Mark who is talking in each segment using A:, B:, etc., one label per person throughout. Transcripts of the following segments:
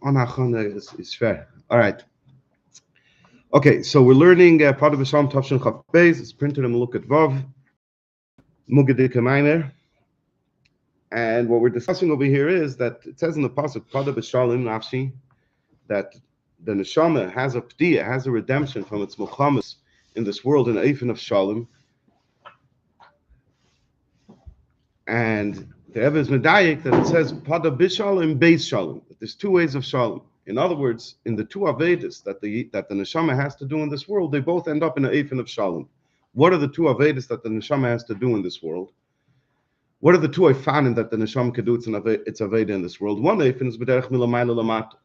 A: on Achana is fair. All right. Okay, so we're learning Podoh B'Shalom Tavshin Chof Beis. It's printed in Look at Vav, Mugadik Maimer. And what we're discussing over here is that it says in the pasuk Podoh B'Shalom Nafshi that the neshama has a p'tia, has a redemption from its milchamas in this world, in Eifin of Shalom. And the Rebbe is medayik that it says Podoh B'Shalom Beis Shalom. There's two ways of Shalom. In other words, in the two Avedis that the neshama has to do in this world, they both end up in an Eifin of Shalom. What are the two Avedis that the neshama has to do in this world? What are the two Eifanim that the neshama can do? It's Aveda in this world. One Eifin is B'derech Milamayla Lamata.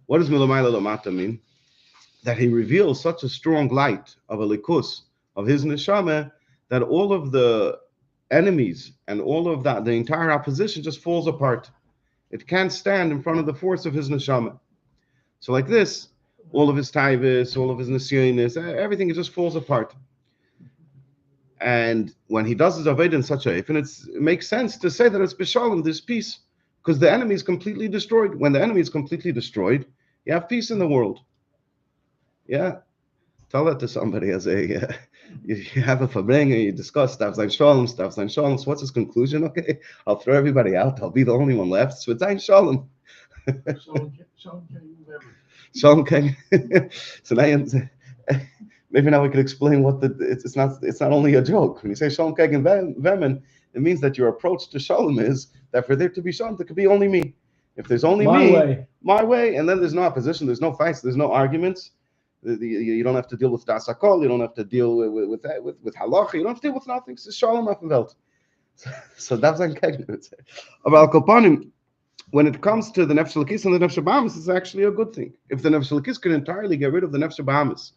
A: What does Milamayla Lamata mean? That he reveals such a strong light of a likus, of his neshama, that all of the enemies and all of that, the entire opposition just falls apart. It can't stand in front of the force of his neshama. So like this, all of his taivas, all of his nisyonis, everything just falls apart. And when he does his avodah in such a way, and it makes sense to say that it's b'shalom, there's peace, because the enemy is completely destroyed. When the enemy is completely destroyed, you have peace in the world. Yeah, tell that to somebody as you have a fabrenga, you discuss stuff like shalom. So what's his conclusion? Okay, I'll throw everybody out. I'll be the only one left. So it's ein shalom. Shalom king. So now maybe now we could explain what it's not only a joke. When you say shalom keg and vemen, it means that your approach to shalom is that for there to be shalom, there could be only me. If there's only my way, and then there's no opposition, there's no fights, there's no arguments. You don't have to deal with dasakol. You don't have to deal with halacha. You don't have to deal with nothing. It's shalom auf der Welt. So that's ein kegnet. About kopanim, when it comes to the nefesh lakis and the nefesh bahamis, it's actually a good thing. If the nefesh lakis can entirely get rid of the nefesh bahamis,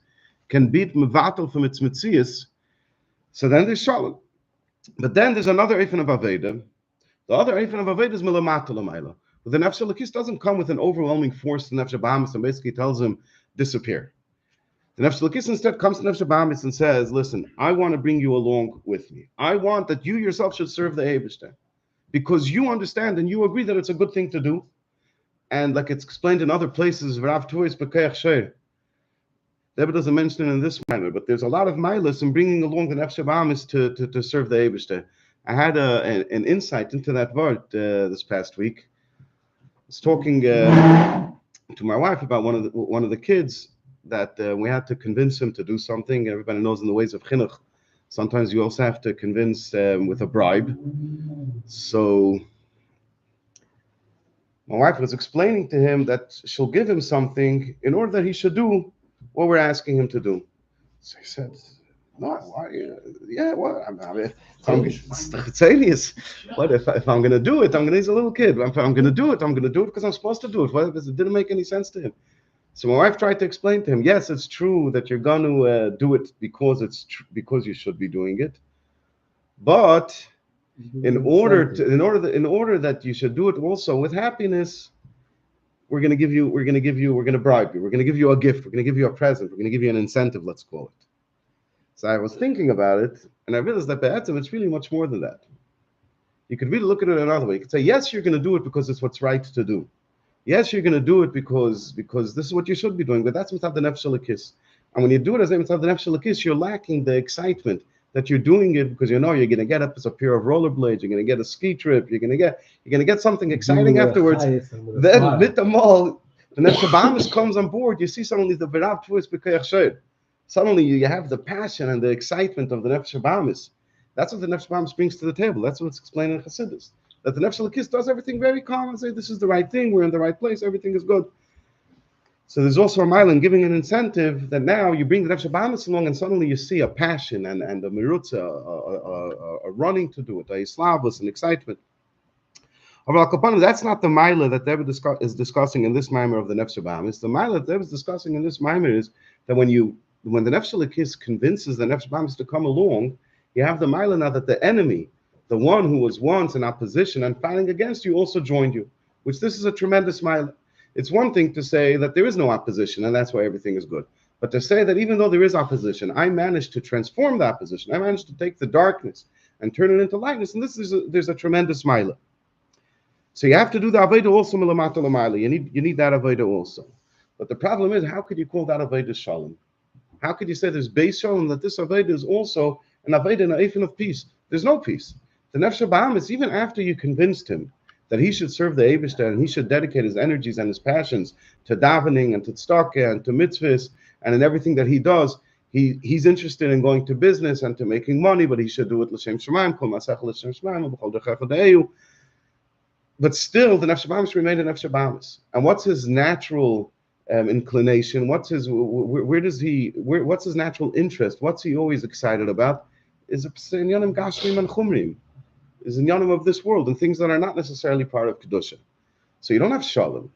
A: can beat mevatel from its mitzias, so then there's shalom. But then there's another eifin of aveda. The other eifin of aveda is milamata l'mayla. But the nefesh lakis doesn't come with an overwhelming force to nefesh bahamis and basically tells him disappear. The nefesh lakis instead comes to nefesh bahamis and says, listen, I want to bring you along with me. I want that you yourself should serve the Eibishter, because you understand and you agree that it's a good thing to do. And like it's explained in other places, Rav Tois B'Keach Sheir. Rebbe doesn't mention it in this manner, but there's a lot of milas in bringing along the nefesh bahamis to serve the Eibishter. I had an insight into that word this past week. I was talking to my wife about one of the kids that we had to convince him to do something. Everybody knows in the ways of chinuch, sometimes you also have to convince with a bribe. So my wife was explaining to him that she'll give him something in order that he should do what we're asking him to do. So he said, no, why? Yeah, what? What if I'm going to do it? He's a little kid. If I'm going to do it, I'm going to do it because I'm supposed to do it. Well, it didn't make any sense to him. So my wife tried to explain to him, yes, it's true that you're going to do it because because you should be doing it, but in order that you should do it also with happiness, we're going to bribe you, we're going to give you a gift, we're going to give you a present, we're going to give you an incentive, let's call it. So I was thinking about it, and I realized that be'etzem, it's really much more than that. You could really look at it another way. You could say, yes, you're going to do it because it's what's right to do. Yes, you're going to do it because this is what you should be doing, but that's without the nefesh lakis. And when you do it as without the nefesh lakis, you're lacking the excitement that you're doing it because you know you're going to get up as a pair of rollerblades, you're going to get a ski trip, you're going to get something exciting afterwards. Then with the mall, the nefesh bahamis comes on board. You see suddenly the v'rav tuis b'keach sheir. Suddenly you have the passion and the excitement of the nefesh bahamis. That's what the nefesh bahamis brings to the table. That's what's explained in Chassidus. That the nefesh lakis does everything very calm and say, this is the right thing, we're in the right place, everything is good. So there's also a mile in giving an incentive that now you bring the nefesh bahamis along and suddenly you see a passion and a mirutza, a running to do it, a slavus, an excitement. That's not the mile that David is discussing in this mimer of the nefesh bahamis. The mile that David is discussing in this mimer is that when the nefesh lakis convinces the nefesh bahamis to come along, you have the mile now that the enemy, the one who was once in opposition and fighting against you, also joined you, which this is a tremendous mile. It's one thing to say that there is no opposition and that's why everything is good. But to say that even though there is opposition, I managed to transform the opposition. I managed to take the darkness and turn it into lightness. And there's a tremendous mile. So you have to do the avodah also milamata l'mayla. You need that avodah also. But the problem is, how could you call that avodah shalom? How could you say there's Beis Shalom, that this avodah is also an avodah, an eifin of peace? There's no peace. The Nefesh Bahamis, even after you convinced him that he should serve the Eibishter and he should dedicate his energies and his passions to davening and to tzedakah and to mitzvahs and in everything that he does, he's interested in going to business and to making money, but he should do it l'shem shemaim, kol masech l'shem shemaim, b'chol dechecha de'eu. But still, the Nefesh Bahamis remained a Nefesh Bahamis. And what's his natural inclination? What's his what's his natural interest? What's he always excited about? Is inyanim gashmim and chumrim, is inyanim of this world and things that are not necessarily part of kedusha. So you don't have shalom.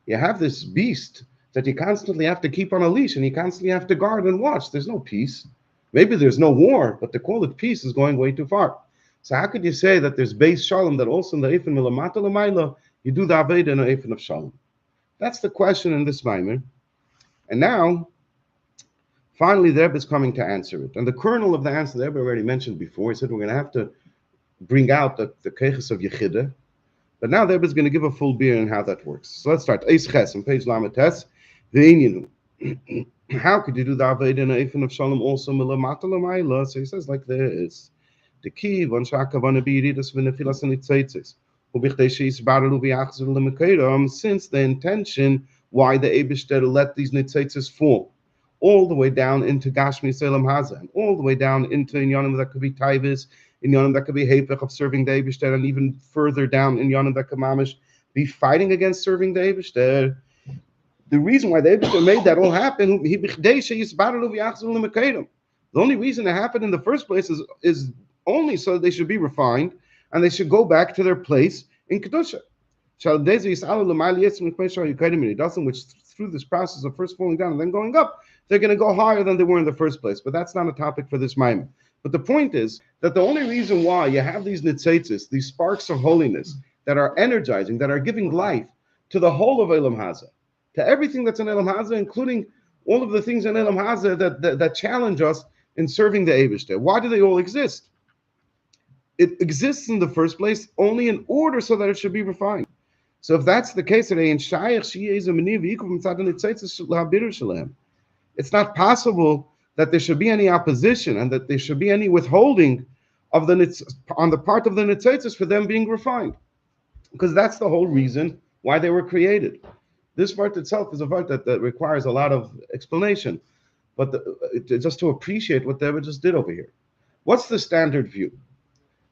A: You have this beast that you constantly have to keep on a leash and you constantly have to guard and watch. There's no peace. Maybe there's no war, but to call it peace is going way too far. So how could you say that there's Beis Shalom, that also in the eifin milamata l'mayla you do the avodah in the eifin of shalom? That's the question in this Maimer. And now, finally, the Rebbe is coming to answer it. And the kernel of the answer the Rebbe already mentioned before. He said we're going to have to bring out the keches of Yechida. But now the Rebbe is going to give a full beer on how that works. So let's start. Eis Ches on page Lametes. Ve'ininu. How could you do the avodah in the eifin of shalom also milamata l'mayla? So he says like this. The key, one shaka vana biridas v'nefilas and itzaitzes. Since the intention why the Eibishter let these nitzaitzes fall all the way down into Gashmi Selam Haza, and all the way down into Inyanim that could be Taivis, Inyanim that could be Hepech of serving the Eibishter, and even further down Inyanim that could mamish be fighting against serving the Eibishter. The reason why the Eibishter made that all happen, the only reason it happened in the first place is only so that they should be refined and they should go back to their place in Kedusha. Which through this process of first falling down and then going up, they're going to go higher than they were in the first place. But that's not a topic for this Maimon. But the point is that the only reason why you have these nitzaitzis, these sparks of holiness that are energizing, that are giving life to the whole of Elam Haza, to everything that's in Elam Haza, including all of the things in Elam Haza that challenge us in serving the Eibishter. Why do they all exist? It exists in the first place only in order so that it should be refined. So if that's the case, it's not possible that there should be any opposition and that there should be any withholding of on the part of the nitzaitzes for them being refined, because that's the whole reason why they were created. This part itself is a part that requires a lot of explanation, but just to appreciate what David just did over here. What's the standard view?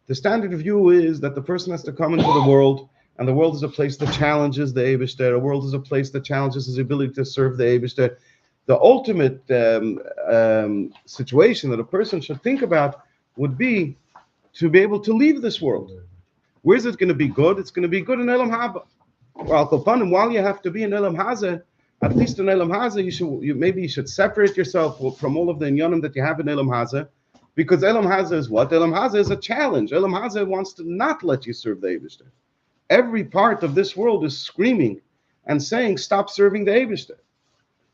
A: The standard view is that the person has to come into the world, and the world is a place that challenges the Eibishter. The world is a place that challenges his ability to serve the Eibishter. The ultimate situation that a person should think about would be to be able to leave this world. Where is it going to be good? It's going to be good in Elam Haba. Well, while you have to be in Elam Haza, at least in Elam Haza, you should separate yourself from all of the inyanim that you have in Elam Haza. Because Elam Haza is what? Elam Haza is a challenge. Elam Haza wants to not let you serve the Eibishter. Every part of this world is screaming and saying, stop serving the Eibishter.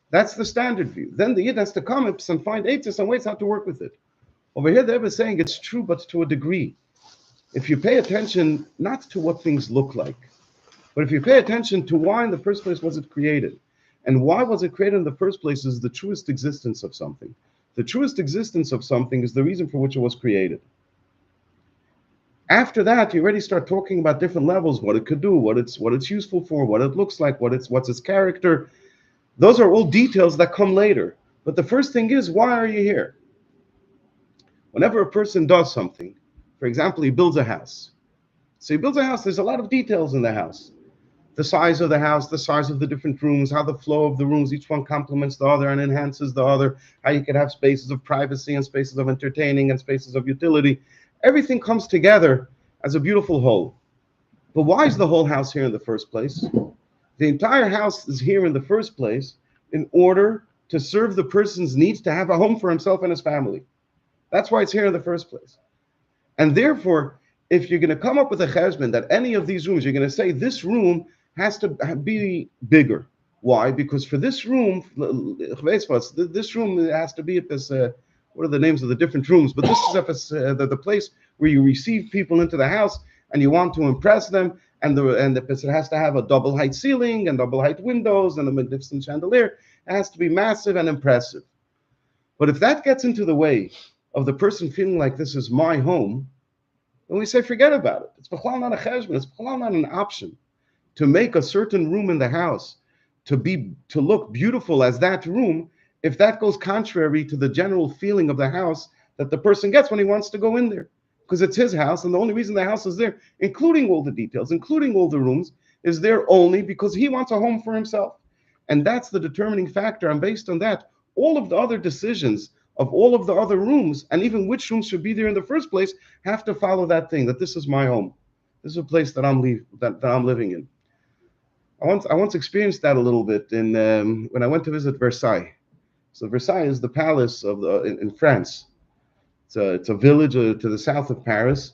A: That's the standard view. Then the Yid has to come and find eitzes and ways how to work with it. Over here, the Rebbe is saying it's true, but to a degree. If you pay attention, not to what things look like, but if you pay attention to why in the first place was it created, and why was it created in the first place is the truest existence of something. The truest existence of something is the reason for which it was created. After that, you already start talking about different levels, what it could do, what it's useful for, what it looks like, what's its character. Those are all details that come later. But the first thing is, why are you here? Whenever a person does something, for example, he builds a house. So he builds a house, there's a lot of details in the house. The size of the house, the size of the different rooms, how the flow of the rooms, each one complements the other and enhances the other, how you can have spaces of privacy and spaces of entertaining and spaces of utility. Everything comes together as a beautiful whole. But why is the whole house here in the first place? The entire house is here in the first place in order to serve the person's needs to have a home for himself and his family. That's why it's here in the first place. And therefore, if you're going to come up with a cheshbon that any of these rooms, you're going to say this room has to be bigger. Why? Because for this room, this room has to be at this, what are the names of the different rooms? But this is the place where you receive people into the house and you want to impress them it has to have a double height ceiling and double height windows and a magnificent chandelier. It has to be massive and impressive. But if that gets into the way of the person feeling like this is my home, then we say forget about it. It's b'chlal not a cheshbon. It's b'chlal not an option to make a certain room in the house to look beautiful as that room, if that goes contrary to the general feeling of the house that the person gets when he wants to go in there. Because it's his house, and the only reason the house is there, including all the details, including all the rooms, is there only because he wants a home for himself. And that's the determining factor. And based on that, all of the other decisions of all of the other rooms, and even which rooms should be there in the first place, have to follow that thing, that this is my home. This is a place that I'm living in. I once experienced that a little bit when I went to visit Versailles. So Versailles is the palace in France. It's a village to the south of Paris,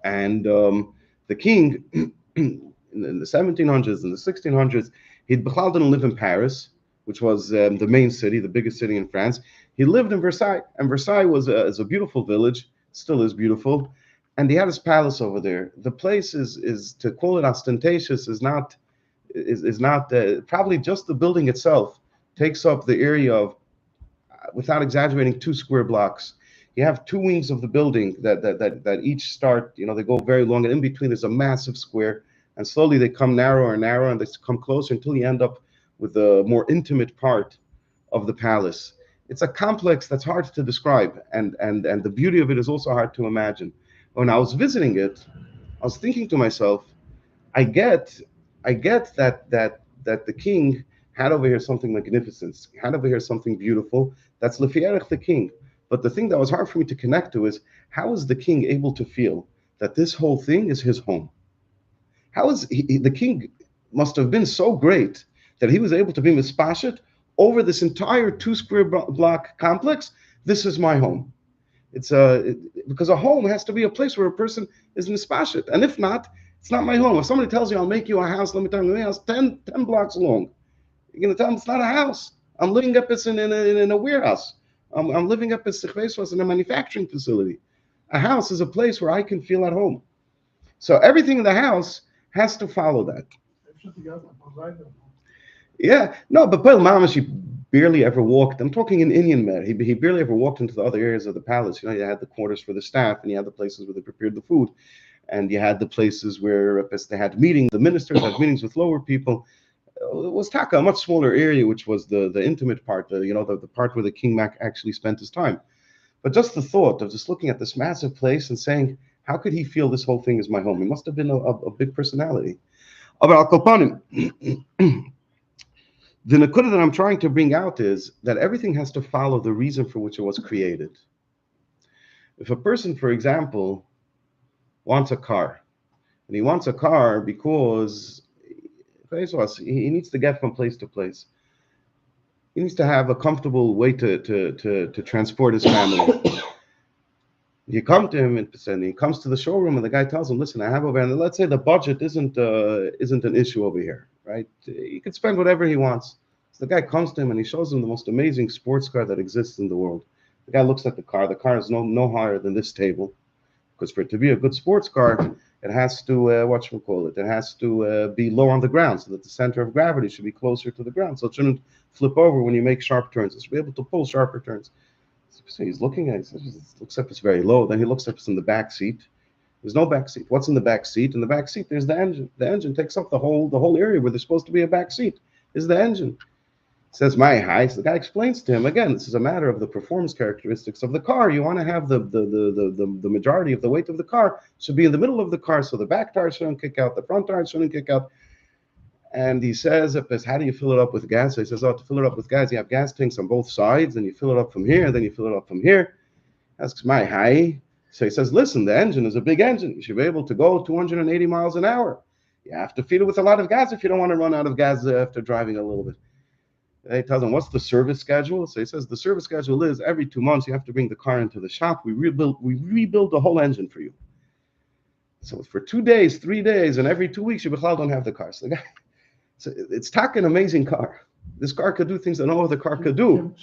A: and the king in the 1700s and the 1600s, he didn't live in Paris, which was the main city, the biggest city in France. He lived in Versailles, and Versailles is a beautiful village, still is beautiful, and he had his palace over there. The place is to call it ostentatious is not probably just the building itself takes up the area of, without exaggerating, 2 square blocks. You have 2 wings of the building that each start, they go very long, and in between there's a massive square, and slowly they come narrower and narrower, and they come closer until you end up with the more intimate part of the palace. It's a complex that's hard to describe, and the beauty of it is also hard to imagine. When I was visiting it, I was thinking to myself, I get that the king had over here something magnificent, had over here something beautiful. That's Lefierich the king. But the thing that was hard for me to connect to is, how is the king able to feel that this whole thing is his home? How is the king must have been so great that he was able to be mispashet over this entire 2 square block complex? This is my home. Because a home has to be a place where a person is mispashet, and if not, it's not my home. If somebody tells you, I'll make you a house, let me tell you, a house 10 blocks long, you're going to tell them it's not a house. I'm living up in a warehouse. I'm living up in a manufacturing facility. A house is a place where I can feel at home. So everything in the house has to follow that. Yeah, no, but Bill Mamash, he barely ever walked. I'm talking in Indian Med. He barely ever walked into the other areas of the palace. You had the quarters for the staff, and you had the places where they prepared the food, and you had the places where they had meetings. The ministers had meetings with lower people. It was Taka, a much smaller area, which was the intimate part, the part where the king actually spent his time. But just the thought of just looking at this massive place and saying, how could he feel this whole thing is my home? He must have been a big personality. But Al Kopanim, the nakuda that I'm trying to bring out is that everything has to follow the reason for which it was created. If a person, for example, wants a car, and he wants a car because he needs to get from place to place. He needs to have a comfortable way to transport his family. You come to him and he comes to the showroom, and the guy tells him, "Listen, I have over," and let's say the budget isn't an issue over here, right? He can spend whatever he wants. So the guy comes to him and he shows him the most amazing sports car that exists in the world. The guy looks at the car. The car is no higher than this table, because for it to be a good sports car, it has to it has to be low on the ground, so that the center of gravity should be closer to the ground, so it shouldn't flip over when you make sharp turns. It should be able to pull sharper turns. So he's looking at it. It looks like it's very low. Then he looks up, it's in the back seat. There's no back seat. What's in the back seat? In the back seat, there's the engine. The engine takes up the whole area where there's supposed to be a back seat. Is the engine. Says my height. So the guy explains to him again. This is a matter of the performance characteristics of the car. You want to have the majority of the weight of the car should be in the middle of the car, so the back tires shouldn't kick out, the front tires shouldn't kick out. And he says, how do you fill it up with gas? So he says, to fill it up with gas, you have gas tanks on both sides, and you fill it up from here, and then you fill it up from here. Asks my high. So he says, listen, the engine is a big engine. You should be able to go 280 miles an hour. You have to feed it with a lot of gas if you don't want to run out of gas after driving a little bit. And he tells him, what's the service schedule? So he says, the service schedule is every 2 months you have to bring the car into the shop. We rebuild the whole engine for you. So for 2 days, 3 days, and every 2 weeks, you don't have the car. So the guy, so it's an amazing car. This car could do things that no other car could do.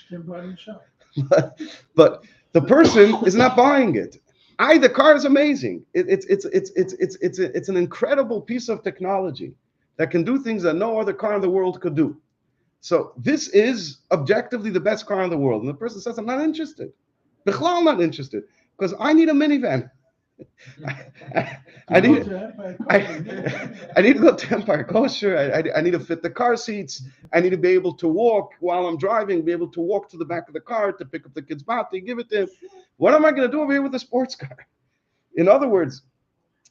A: But the person is not buying it. The car is amazing. It's an incredible piece of technology that can do things that no other car in the world could do. So this is objectively the best car in the world. And the person says, I'm not interested. I'm not interested because I need a minivan. I, I need I need to go to Empire Kosher. I need to fit the car seats. I need to be able to walk while I'm driving, be able to walk to the back of the car to pick up the kid's bati, give it to him. What am I going to do over here with a sports car? In other words,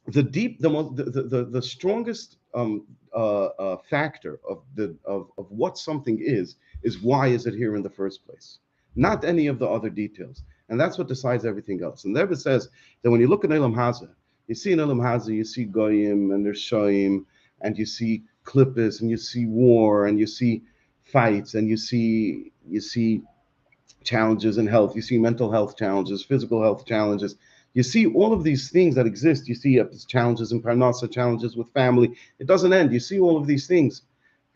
A: the strongest factor of what something is why is it here in the first place, not any of the other details, and that's what decides everything else. And there it says that when you look at Elam Haza, you see in Elam Haza, you see goyim and there's shoyim, and you see klippus, and you see war, and you see fights, and you see challenges in health, you see mental health challenges, physical health challenges. You see all of these things that exist. You see challenges in parnasa, challenges with family. It doesn't end. You see all of these things.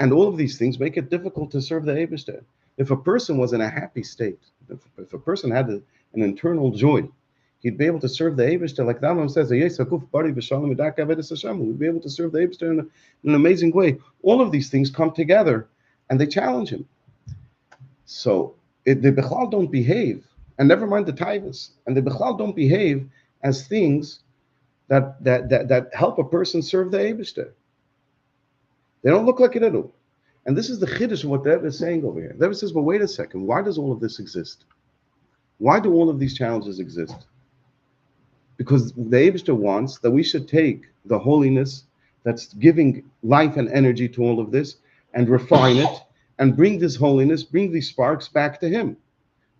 A: And all of these things make it difficult to serve the Eibishter. If a person was in a happy state, if a person had an internal joy, he'd be able to serve the Eibishter. Like the Rambam says, we'd be able to serve the Eibishter in an amazing way. All of these things come together and they challenge him. So the Bechlal don't behave, and never mind the Taivas, and the Bechlal don't behave as things that help a person serve the Eibishter. They don't look like it at all. And this is the chiddush of what the Rebbe is saying over here. The Rebbe says, but wait a second, why does all of this exist? Why do all of these challenges exist? Because the Eibishter wants that we should take the holiness that's giving life and energy to all of this and refine it and bring this holiness, bring these sparks back to him.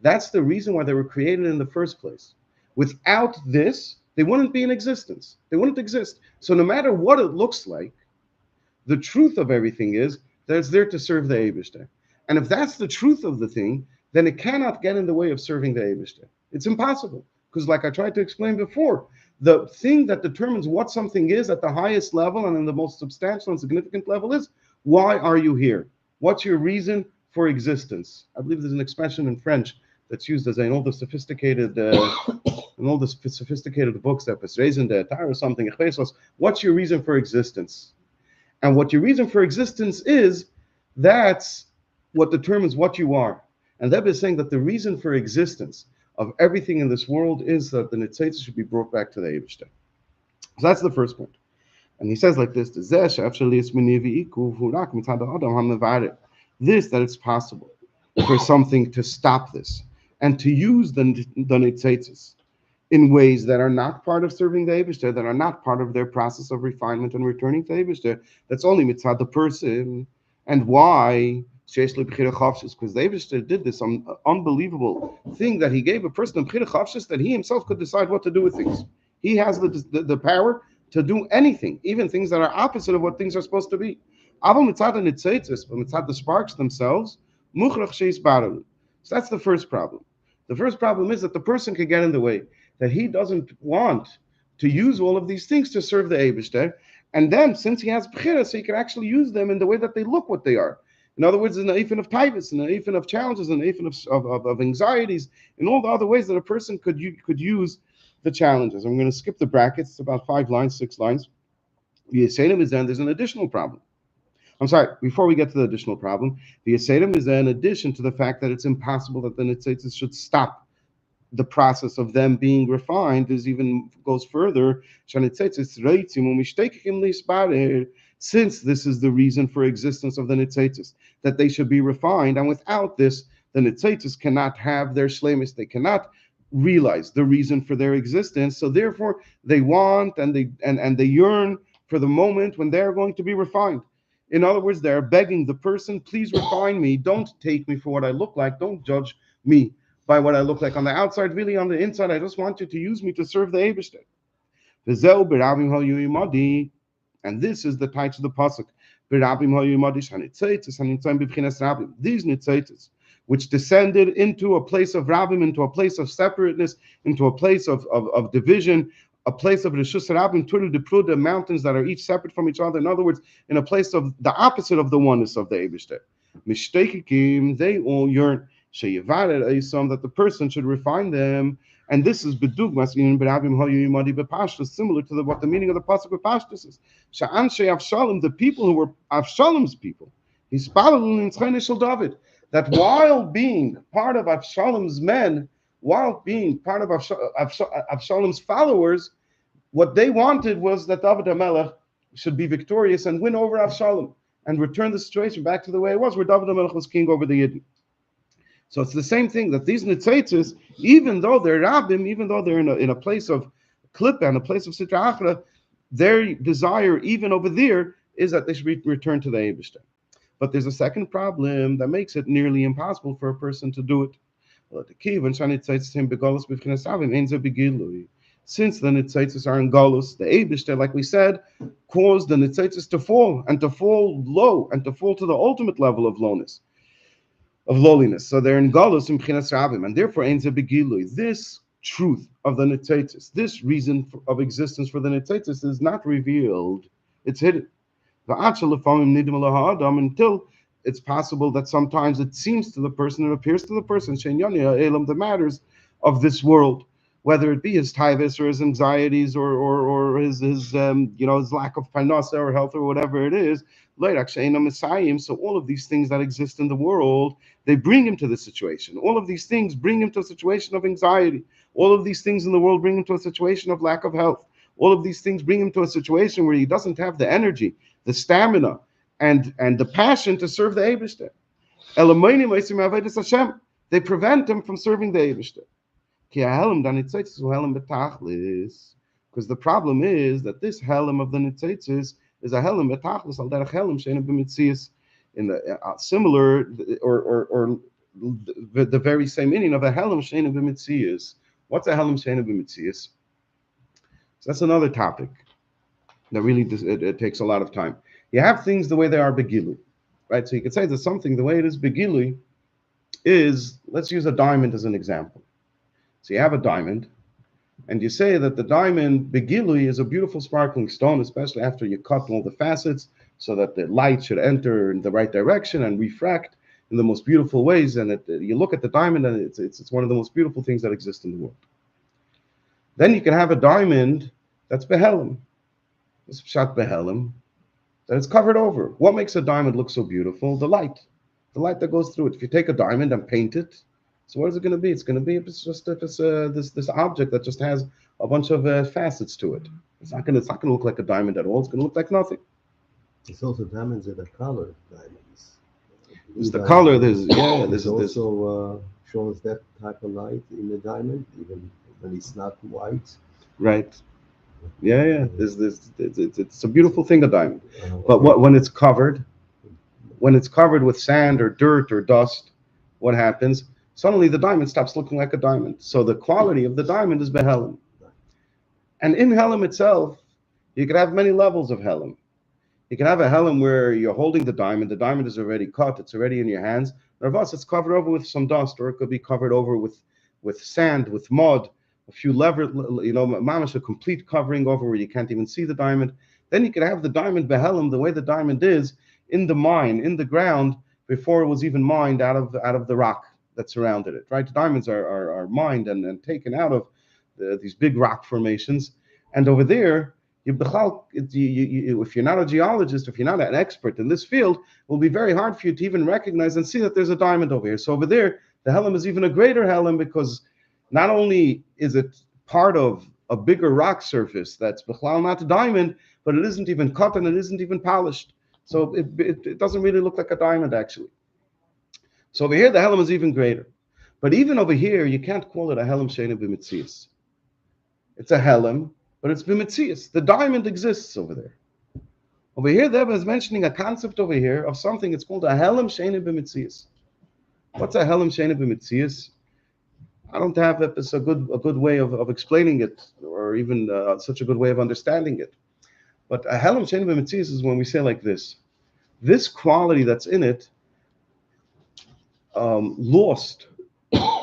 A: That's the reason why they were created in the first place. Without this, they wouldn't be in existence. They wouldn't exist. So no matter what it looks like, the truth of everything is that it's there to serve the Eibishter. And if that's the truth of the thing, then it cannot get in the way of serving the Eibishter. It's impossible. Because like I tried to explain before, the thing that determines what something is at the highest level and in the most substantial and significant level is, why are you here? What's your reason for existence? I believe there's an expression in French that's used as in all the sophisticated books that Pesreisen de Tar or something. What's your reason for existence? And what your reason for existence is, that's what determines what you are. And that is saying that the reason for existence of everything in this world is that the Nitzitzah should be brought back to the Eibishter. So that's the first point. And he says like this, this, that it's possible for something to stop this and to use the Nitzitzah in ways that are not part of serving the Eibishter, that are not part of their process of refinement and returning to Eibishter. That's only mitzvah the person. And why? Because the Eibishter did this unbelievable thing that he gave a person that he himself could decide what to do with things. He has the power to do anything, even things that are opposite of what things are supposed to be. But mitzvah the sparks themselves, so that's the first problem. The first problem is that the person could get in the way, that he doesn't want to use all of these things to serve the Eibishter. And then, since he has b'chira, so he can actually use them in the way that they look what they are. In other words, in the eifin of taivas, in the eifin of challenges, in the eifin of anxieties, in all the other ways that a person could use the challenges. I'm going to skip the brackets. It's about 5 lines, 6 lines. The Yisraelim is then, there's an additional problem. I'm sorry, before we get to the additional problem, the Yisraelim is then, in addition to the fact that it's impossible that the Nitzitzah should stop the process of them being refined, is even goes further. Since this is the reason for existence of the Nitzitzah, that they should be refined, and without this, the Nitzitzah cannot have their shlemis, they cannot realize the reason for their existence. So therefore, they want and they yearn for the moment when they're going to be refined. In other words, they're begging the person, please refine me. Don't take me for what I look like. Don't judge me by what I look like on the outside. Really, on the inside, I just want you to use me to serve the Eibishter. And this is the types of the pasuk. These nitzitzis, which descended into a place of rabbim, into a place of separateness, into a place of division, a place of reshus rabbim, the mountains that are each separate from each other. In other words, in a place of the opposite of the oneness of the Eibishter. Mishtakikim, they all yearn that the person should refine them And this is bedugmas in berabim hoyu imadi bepashtus, similar to what the meaning of the pasuk bepashtus is. Sha'anshe Avshalom, the people who were Avshalom's people, Hispalul in Tzcheinishal David, that while being part of Avshalom's men, while being part of Avshalom's followers, what they wanted was that David HaMelech should be victorious and win over Avshalom and return the situation back to the way it was, where David HaMelech was king over the Yidden. So it's the same thing that these Nitzaitis, even though they're Rabbim, even though they're in a place of Klippa and a place of Sitra Achra, their desire, even over there, is that they should return to the Eibishter. But there's a second problem that makes it nearly impossible for a person to do it. Since the Nitzaitis are in Golus, the Eibishter, like we said, caused the Nitzaitis to fall low, and to fall to the ultimate level of lowness. Of lowliness. So they're in Galus in B'chinas Rabim, and therefore Ein Ze Begilui. This truth of the Nitzaitis, this reason of existence for the Nitzaitis is not revealed, it's hidden. Until it's possible that sometimes it seems to the person, it appears to the person, the matters of this world, whether it be his taivis or his anxieties or his his lack of parnasa or health or whatever it is. So all of these things that exist in the world, they bring him to this situation. All of these things bring him to a situation of anxiety. All of these things in the world bring him to a situation of lack of health. All of these things bring him to a situation where he doesn't have the energy, the stamina, and the passion to serve the Eibishter. They prevent him from serving the Eibishter. Because the problem is that this helm of the Nitzaitis is a helm betachlis al derech helm she'ena b'mitzias, in the similar or the very same meaning of a helm she'ena b'mitzias. What's a helm she'ena b'mitzias? So that's another topic that really it takes a lot of time. You have things the way they are begilui, right? So you could say that something the way it is begilui is, let's use a diamond as an example. So you have a diamond, and you say that the diamond begilui is a beautiful sparkling stone, especially after you cut all the facets so that the light should enter in the right direction and refract in the most beautiful ways. And you look at the diamond, and it's one of the most beautiful things that exist in the world. Then you can have a diamond that's behelim. It's pshat behelim, that it's covered over. What makes a diamond look so beautiful? The light that goes through it. If you take a diamond and paint it, so what is it going to be? It's going to be this object that just has a bunch of facets to it. It's not going to look like a diamond at all. It's going to look like nothing.
B: It's also diamonds that are colored diamonds.
A: There's the color. There's
B: also shows that type of light in the diamond, even when it's not white.
A: Right. Yeah. It's a beautiful thing, a diamond. But when it's covered with sand or dirt or dust, what happens? Suddenly the diamond stops looking like a diamond. So the quality of the diamond is behelim. And in helim itself, you can have many levels of helim. You can have a helim where you're holding the diamond is already cut, it's already in your hands. Ravas, it's covered over with some dust, or it could be covered over with sand, with mud, a few mamash, a complete covering over where you can't even see the diamond. Then you can have the diamond behelim, the way the diamond is in the mine, in the ground, before it was even mined out of the rock that surrounded it, right? Diamonds are mined and taken out of these big rock formations, and over there, if you're not a geologist, if you're not an expert in this field, it will be very hard for you to even recognize and see that there's a diamond over here. So over there, the helim is even a greater helim, because not only is it part of a bigger rock surface that's b'chlal not a diamond, but it isn't even cut and it isn't even polished. So it doesn't really look like a diamond, actually. So over here, the helim is even greater. But even over here, you can't call it a helim she'ena b'mitzias. It's a helim, but it's b'mitzias. The diamond exists over there. Over here, the Rebbe is mentioning a concept over here of something. It's called a helim she'ena b'mitzias. What's a helim she'ena b'mitzias? I don't have a good way of explaining it, or even such a good way of understanding it. But a helim she'ena b'mitzias is when we say like this: this quality that's in it lost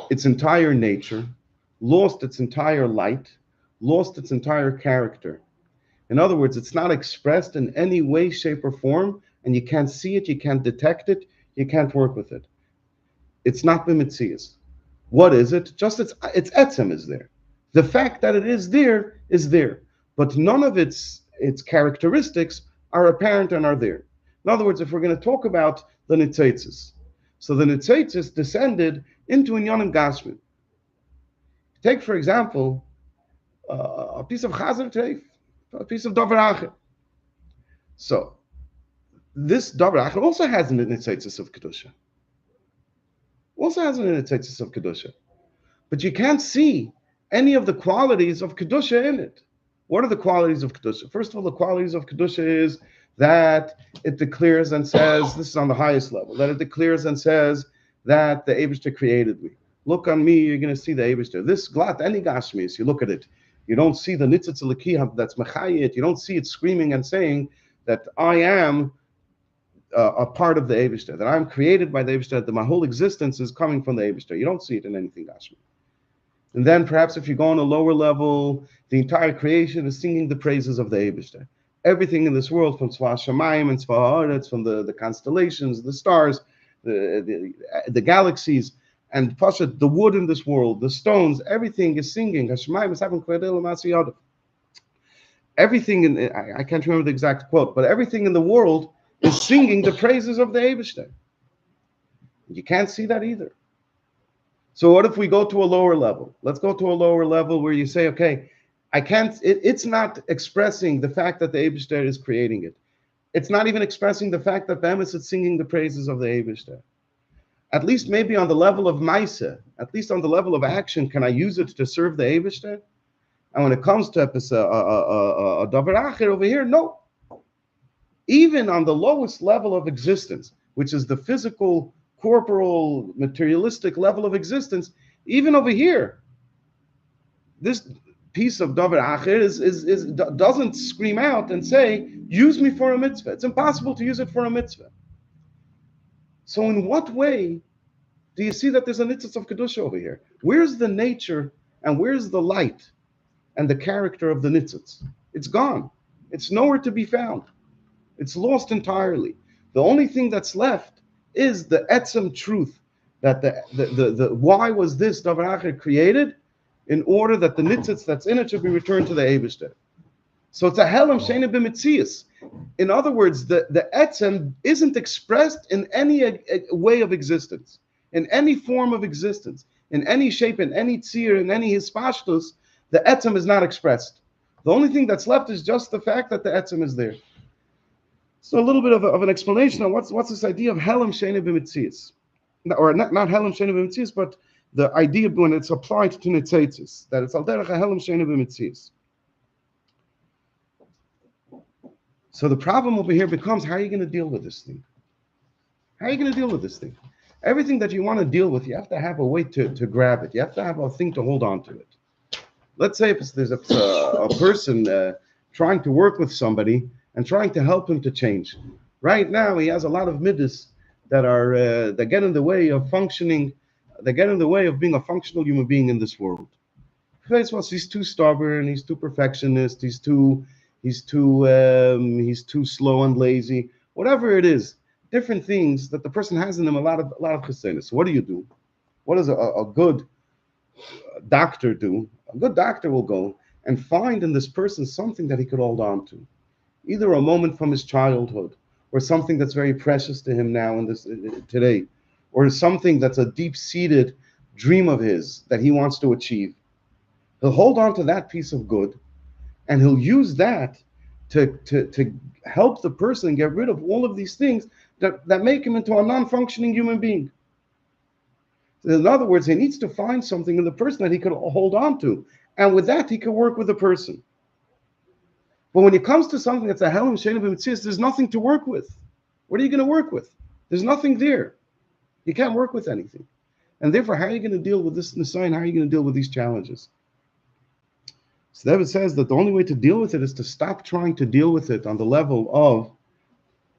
A: its entire nature, lost its entire light, lost its entire character. In other words, it's not expressed in any way, shape, or form, and you can't see it, you can't detect it, you can't work with it. It's not b'mitzias. What is it? Just its etzem is there. The fact that it is there, but none of its characteristics are apparent and are there. In other words, if we're going to talk about the Nitzitzis, so the Nitzitzis descended into Inyanim Gashmi. Take, for example, a piece of Chazer Treif, a piece of Davar Acher. So, this Davar Acher also has an Nitzitzis of Kedusha. Also has an Nitzitzis of Kedusha. But you can't see any of the qualities of Kedusha in it. What are the qualities of Kedusha? First of all, the qualities of Kedusha is that it declares and says, this is on the highest level, that it declares and says that the Eibishter created me. Look on me, you're going to see the Eibishter. This Glat, any Gashmis, you look at it, you don't see the Nitzitz Lekiyah that's Mechayit, you don't see it screaming and saying that I am a part of the Eibishter, that I'm created by the Eibishter, that my whole existence is coming from the Eibishter. You don't see it in anything Gashmi. And then perhaps if you go on a lower level, the entire creation is singing the praises of the Eibishter. Everything in this world, from Tzva Shamayim and Tzva Haaretz, from the constellations, the stars, the galaxies, and Pashat, the wood in this world, the stones, everything is singing. Everything in, I can't remember the exact quote, but everything in the world is singing the praises of the Eibishter. You can't see that either. So what if we go to a lower level? Let's go to a lower level where you say, okay, I can't, it's not expressing the fact that the Eibishter is creating it. It's not even expressing the fact that Bemis is singing the praises of the Eibishter. At least maybe on the level of Maisa, at least on the level of action, can I use it to serve the Eibishter? And when it comes to a Davar Acher over here, no. Even on the lowest level of existence, which is the physical, corporal, materialistic level of existence, even over here, this piece of Davar Acher doesn't scream out and say, use me for a mitzvah. It's impossible to use it for a mitzvah. So in what way do you see that there's a nitzitz of Kedusha over here? Where's the nature and where's the light and the character of the nitzitz? It's gone. It's nowhere to be found. It's lost entirely. The only thing that's left is the etzem truth that the why was this Davar Acher created, in order that the nitzitz that's in it should be returned to the Eibishter. So it's a helam sheina b'mitzias. In other words, the etzem isn't expressed in any way of existence, in any form of existence, in any shape, in any tzir, in any hispashtus. The etzem is not expressed. The only thing that's left is just the fact that the etzem is there. So a little bit of an explanation on what's this idea of helam sheina b'mitzias, or not helam sheina b'mitzias, but the idea when it's applied to nitzitzis, that it's al derech helam sheina b'mitzias. So the problem over here becomes, how are you going to deal with this thing? How are you going to deal with this thing? Everything that you want to deal with, you have to have a way to grab it. You have to have a thing to hold on to it. Let's say if there's a person trying to work with somebody and trying to help him to change. Right now, he has a lot of middas that get in the way of functioning. They get in the way of being a functional human being in this world. He's too stubborn. He's too perfectionist. He's too slow and lazy. Whatever it is, different things that the person has in him. A lot of chesed. So what do you do? What does a good doctor do? A good doctor will go and find in this person something that he could hold on to, either a moment from his childhood, or something that's very precious to him now in this today, or something that's a deep-seated dream of his that he wants to achieve. He'll hold on to that piece of good, and he'll use that to help the person get rid of all of these things that make him into a non-functioning human being. In other words, he needs to find something in the person that he could hold on to, and with that, he can work with the person. But when it comes to something that's a helam sheina b'mitzias, there's nothing to work with. What are you going to work with? There's nothing there. You can't work with anything. And therefore, how are you going to deal with this nisayon? How are you going to deal with these challenges? So David says that the only way to deal with it is to stop trying to deal with it on the level of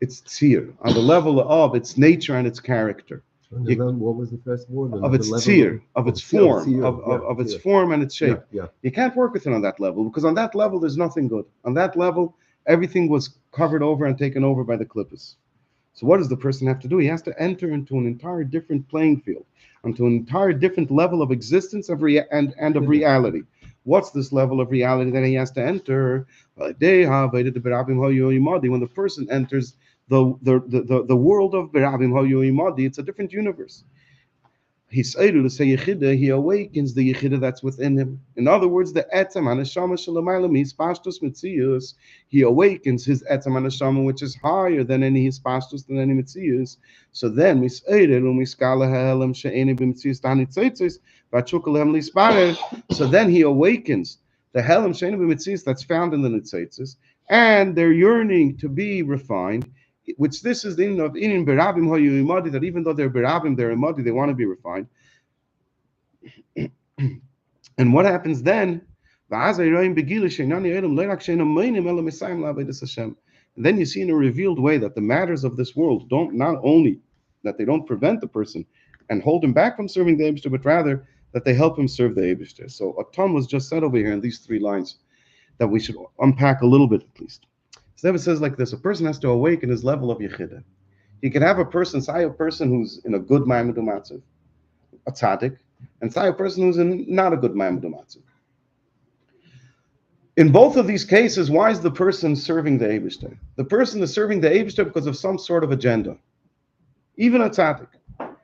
A: its tzir, on the level of its nature and its character.
B: What was the first word?
A: Of its tzir, of its form, of its form and its shape. You can't work with it on that level, because on that level, there's nothing good. On that level, everything was covered over and taken over by the klippos. So what does the person have to do? He has to enter into an entire different playing field, onto an entire different level of existence and of reality. What's this level of reality that he has to enter? When the person enters the world of Berabim Hoyu Imadi, it's a different universe. He's able to say Yechida, he awakens the Yechida that's within him. In other words, the Etzem Haneshama Shalamaylam, his Pashtus Mitzius, he awakens his Etzem Haneshama, which is higher than any his Pashtus, than any Mitzius. So then, so then he awakens the Helam She'enu B'Mitzius that's found in the Nitzitzis, and they're yearning to be refined, which this is the in of in berabim hoyu imadi, that even though they're berabim, they're imadi, they want to be refined. And what happens then? And then you see in a revealed way that the matters of this world don't, not only that they don't prevent the person and hold him back from serving the Eibishter, but rather that they help him serve the Eibishter. So a ton was just said over here in these 3 lines that we should unpack a little bit at least. So it says like this: a person has to awaken his level of Yechida. He can have a person, say a person who's in a good Ma'amad Matziv, a tzaddik, and say a person who's in not a good Ma'amad Matziv. In both of these cases, why is the person serving the Eibishter? The person is serving the Eibishter because of some sort of agenda. Even a tzaddik.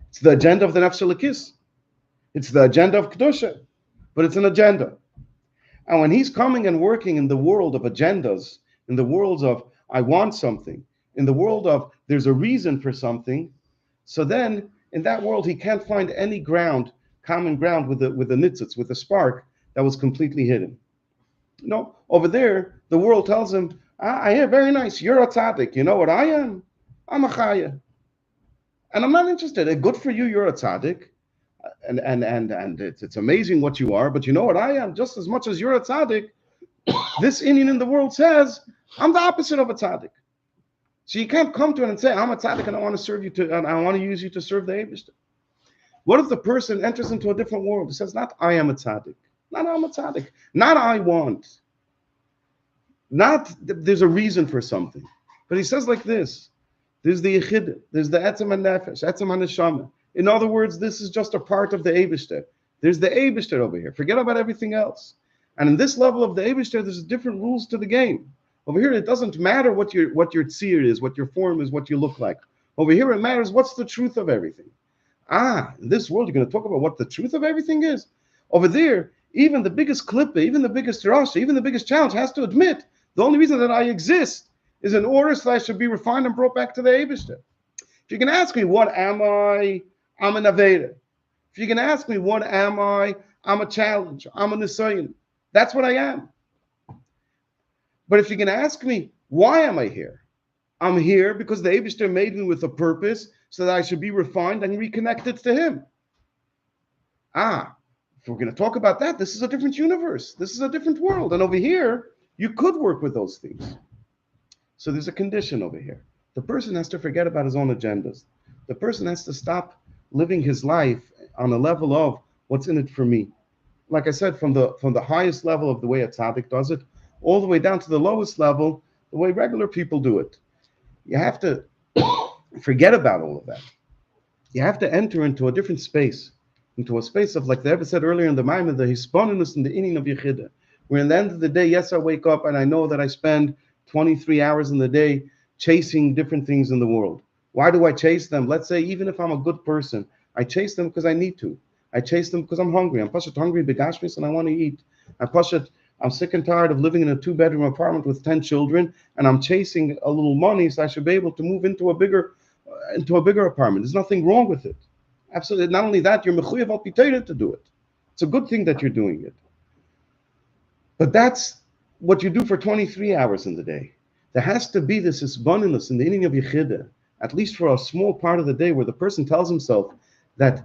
A: It's the agenda of the Nefesh Elokis. It's the agenda of Kedusha. But it's an agenda. And when he's coming and working in the world of agendas, in the worlds of I want something, in the world of there's a reason for something, so then in that world he can't find any ground, common ground with the nitzitz, with the spark that was completely hidden. No, over there the world tells him, I hear, very nice, you're a tzaddik. You know what I am? I'm a chaya, and I'm not interested. Good for you, you're a tzaddik, and it's amazing what you are. But you know what I am? Just as much as you're a tzaddik, this Indian in the world says, I'm the opposite of a tzaddik. So you can't come to it and say, I'm a tzaddik and I want to serve you and I want to use you to serve the Eibishter. What if the person enters into a different world? He says, not I am a tzaddik, not I'm a tzaddik, not I want, not there's a reason for something. But he says like this: there's the Yechid, there's the Etzem HaNefesh, Etzem HaNeshama. In other words, this is just a part of the Eibishter. There's the Eibishter over here. Forget about everything else. And in this level of the Eibishter, there's different rules to the game. Over here, it doesn't matter what your tzir is, what your form is, what you look like. Over here, it matters what's the truth of everything. In this world, you're going to talk about what the truth of everything is. Over there, even the biggest klippa, even the biggest rasha, even the biggest challenge has to admit the only reason that I exist is in order so I should be refined and brought back to the Eibishter. If you can ask me, what am I? I'm an Aveda. If you can ask me, what am I? I'm a challenge. I'm a Nisayan. That's what I am. But if you can ask me, why am I here? I'm here because the Eibishter made me with a purpose so that I should be refined and reconnected to him. If we're going to talk about that, this is a different universe. This is a different world. And over here, you could work with those things. So there's a condition over here. The person has to forget about his own agendas. The person has to stop living his life on a level of what's in it for me. Like I said, from the highest level of the way a tzaddik does it, all the way down to the lowest level, the way regular people do it. You have to forget about all of that. You have to enter into a different space, into a space of, like the Rebbe said earlier in the Maimon, the hisbonenus and the inning of Yechida, where in the end of the day, yes, I wake up and I know that I spend 23 hours in the day chasing different things in the world. Why do I chase them? Let's say, even if I'm a good person, I chase them because I need to. I chase them because I'm hungry. I'm pashat hungry, begashmis, and I want to eat. I'm sick and tired of living in a 2-bedroom apartment with 10 children, and I'm chasing a little money so I should be able to move into a bigger apartment. There's nothing wrong with it. Absolutely. Not only that, you're mechuyev al pitayra to do it. It's a good thing that you're doing it. But that's what you do for 23 hours in the day. There has to be this hisbonenus in the inning of Yechida, at least for a small part of the day, where the person tells himself that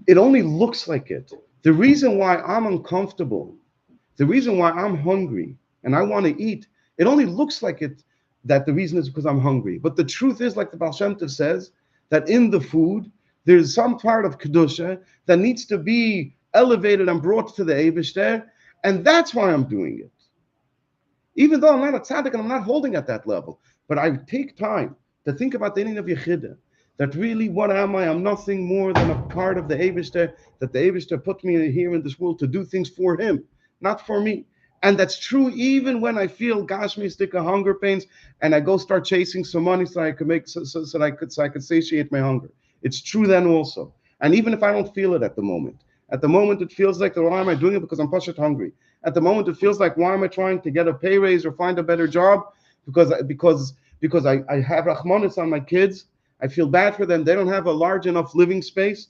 A: it only looks like it. The reason why I'm uncomfortable, the reason why I'm hungry and I want to eat, it only looks like it, that the reason is because I'm hungry. But the truth is, like the Baal Shem Tov says, that in the food, there's some part of Kedusha that needs to be elevated and brought to the Eibishter, and that's why I'm doing it. Even though I'm not a tzaddik and I'm not holding at that level, but I take time to think about the inning of Yechida, that really, what am I? I'm nothing more than a part of the Eibishter, that the Eibishter put me here in this world to do things for him. not for me. And that's true even when I feel gashmi stika hunger pains and I go start chasing some money so I could make so I could satiate my hunger. It's true then also. And even if I don't feel it at the moment it feels like why am I doing it because I'm pushed hungry. At the moment it feels like why am I trying to get a pay raise or find a better job because I have rachmanis on my kids. I feel bad for them. They don't have a large enough living space.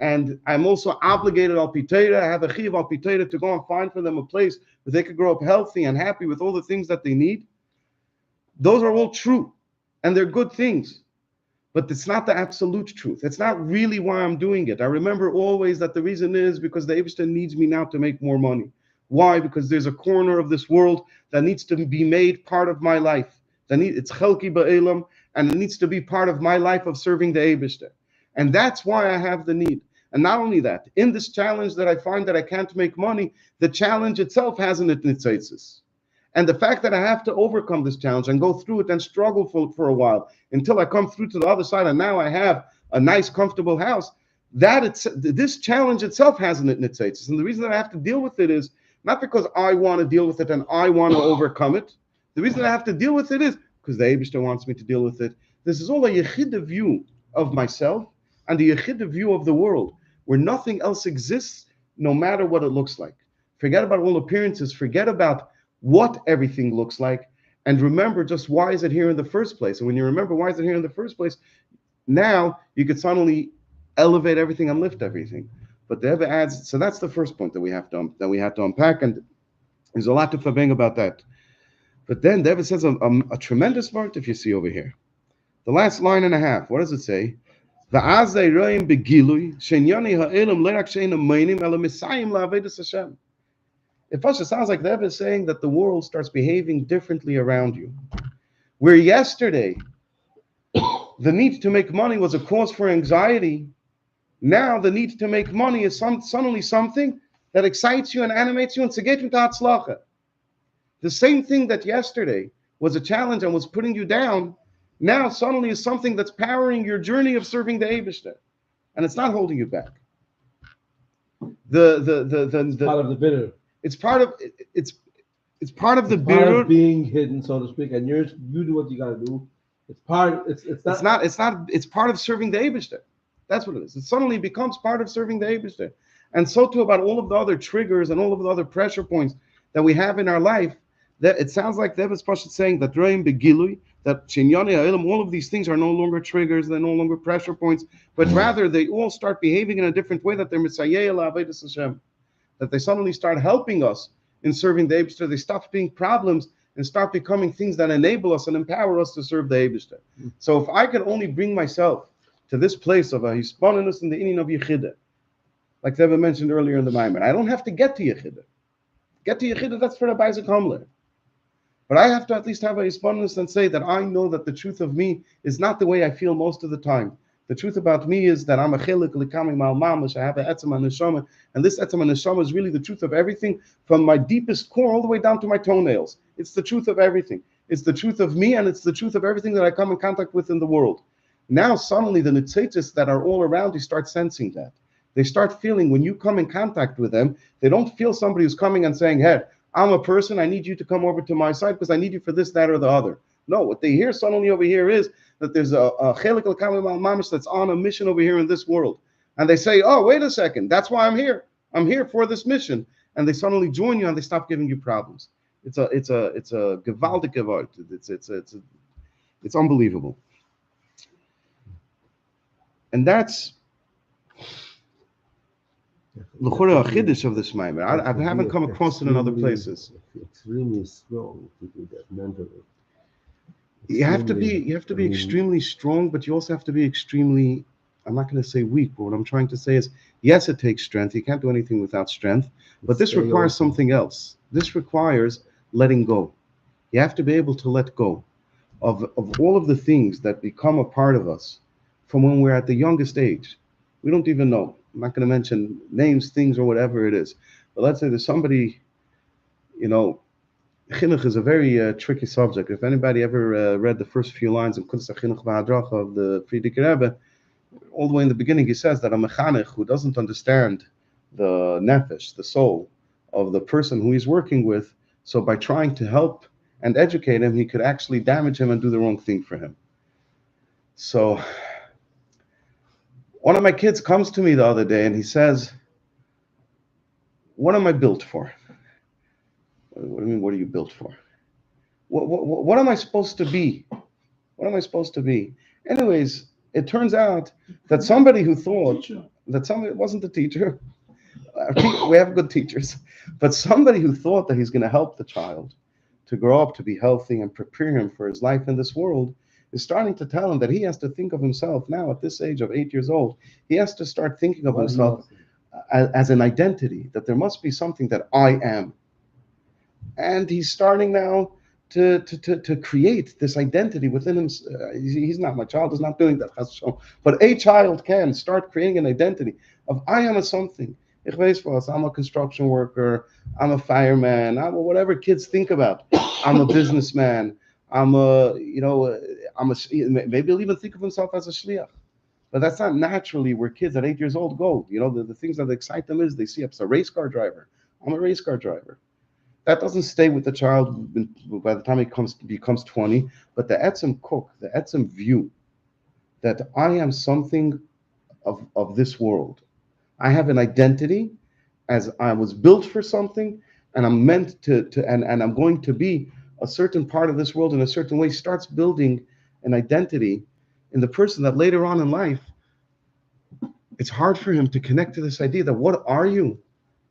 A: And I'm also obligated al pitera. I have a chiv al pitera to go and find for them a place where they could grow up healthy and happy with all the things that they need. Those are all true, and they're good things. But it's not the absolute truth. It's not really why I'm doing it. I remember always that the reason is because the Eibishter needs me now to make more money. Why? Because there's a corner of this world that needs to be made part of my life. It's chelki ba'elam, and it needs to be part of my life of serving the Eibishter. And that's why I have the need. And not only that, in this challenge that I find that I can't make money, the challenge itself has an itnitzaitis. And the fact that I have to overcome this challenge and go through it and struggle for a while until I come through to the other side and now I have a nice, comfortable house, this challenge itself has an itnitzaitis. And the reason that I have to deal with it is not because I want to deal with it and I want to overcome it. The reason I have to deal with it is because the Eibishter wants me to deal with it. This is all a yechida view of myself and the yechida view of the world, where nothing else exists, no matter what it looks like. Forget about all appearances. Forget about what everything looks like, and remember just why is it here in the first place. And when you remember why is it here in the first place, now you could suddenly elevate everything and lift everything. But the Rebbe adds, so that's the first point that we have to unpack, and there's a lot to fabing about that. But then the Rebbe says a tremendous part. If you see over here, the last line and a half, what does it say? It first sounds like the Rebbe is saying that the world starts behaving differently around you. Where yesterday the need to make money was a cause for anxiety, now the need to make money is suddenly something that excites you and animates you and tzeget you to hatzlacha. The same thing that yesterday was a challenge and was putting you down, now suddenly is something that's powering your journey of serving the Eibishter, and it's not holding you back.
B: It's part of the bitter.
A: It's part of part of the
B: part
A: birur
B: of being hidden, so to speak, and you do what you gotta do. It's part.
A: It's part of serving the Eibishter. That's what it is. It suddenly becomes part of serving the Eibishter, and so too about all of the other triggers and all of the other pressure points that we have in our life. That it sounds like the Rebbe is saying that Reim Begilui, that Shinyani Ha'ilam, all of these things are no longer triggers, they're no longer pressure points, but rather they all start behaving in a different way, that they're Messiah Avodas Hashem, that they suddenly start helping us in serving the Eibishter. They stop being problems and start becoming things that enable us and empower us to serve the Eibishter. So if I could only bring myself to this place of a hispaninus in the inyan of Yechida, like Rebbe mentioned earlier in the Maimon, I don't have to get to Yechida. Get to Yechida, that's for the Beis Hamler. But I have to at least have a hispaninus and say that I know that the truth of me is not the way I feel most of the time. The truth about me is that I'm a chelik likami mal mamash. I have an etzem neshama, and this etzem neshama is really the truth of everything, from my deepest core all the way down to my toenails. It's the truth of everything. It's the truth of me, and it's the truth of everything that I come in contact with in the world. Now suddenly the nitzaitis that are all around you start sensing that. They start feeling when you come in contact with them, they don't feel somebody who's coming and saying, "Hey, I'm a person. I need you to come over to my side because I need you for this, that, or the other." No, what they hear suddenly over here is that there's a chelik l'kamim mamish that's on a mission over here in this world, and they say, "Oh, wait a second, that's why I'm here. I'm here for this mission," and they suddenly join you and they stop giving you problems. It's a gewaltige Gewalt. It's unbelievable, and that's l'chora chiddush of this maimer. I haven't come across it in other places.
B: Extremely strong to do that mentally.
A: You have to be extremely strong, but you also have to be extremely, I'm not going to say weak, but what I'm trying to say is, yes, it takes strength. You can't do anything without strength, but this requires something else. This requires letting go. You have to be able to let go of all of the things that become a part of us from when we're at the youngest age. We don't even know. I'm not going to mention names, things, or whatever it is. But let's say there's somebody, Chinuch is a very tricky subject. If anybody ever read the first few lines of Kunst Chinuch V'Hadracha of the Friedrich Rebbe, all the way in the beginning he says that a mechanech who doesn't understand the nefesh, the soul of the person who he's working with. So by trying to help and educate him, he could actually damage him and do the wrong thing for him. So one of my kids comes to me the other day and he says, "What am I built for?" What do you mean, what are you built for? What am I supposed to be? What am I supposed to be? Anyways, it turns out that somebody who thought that somebody, it wasn't the teacher, we have good teachers, but somebody who thought that he's going to help the child to grow up to be healthy and prepare him for his life in this world is starting to tell him that he has to think of himself now at this age of 8 years old. He has to start thinking of himself as an identity, that there must be something that I am. And he's starting now to create this identity within him. He's not, my child is not doing that, but a child can start creating an identity of I am a something. Ich weiß was, I'm a construction worker, I'm a fireman, I'm a whatever kids think about. I'm a businessman, I'm a, maybe he'll even think of himself as a shliach. But that's not naturally where kids at 8 years old go. The things that excite them is they see I'm a race car driver. I'm a race car driver. That doesn't stay with the child by the time he becomes 20, but the etzem cook, the etzem view that I am something of this world. I have an identity as I was built for something, and I'm meant and I'm going to be a certain part of this world in a certain way, starts building an identity in the person that later on in life, it's hard for him to connect to this idea that what are you?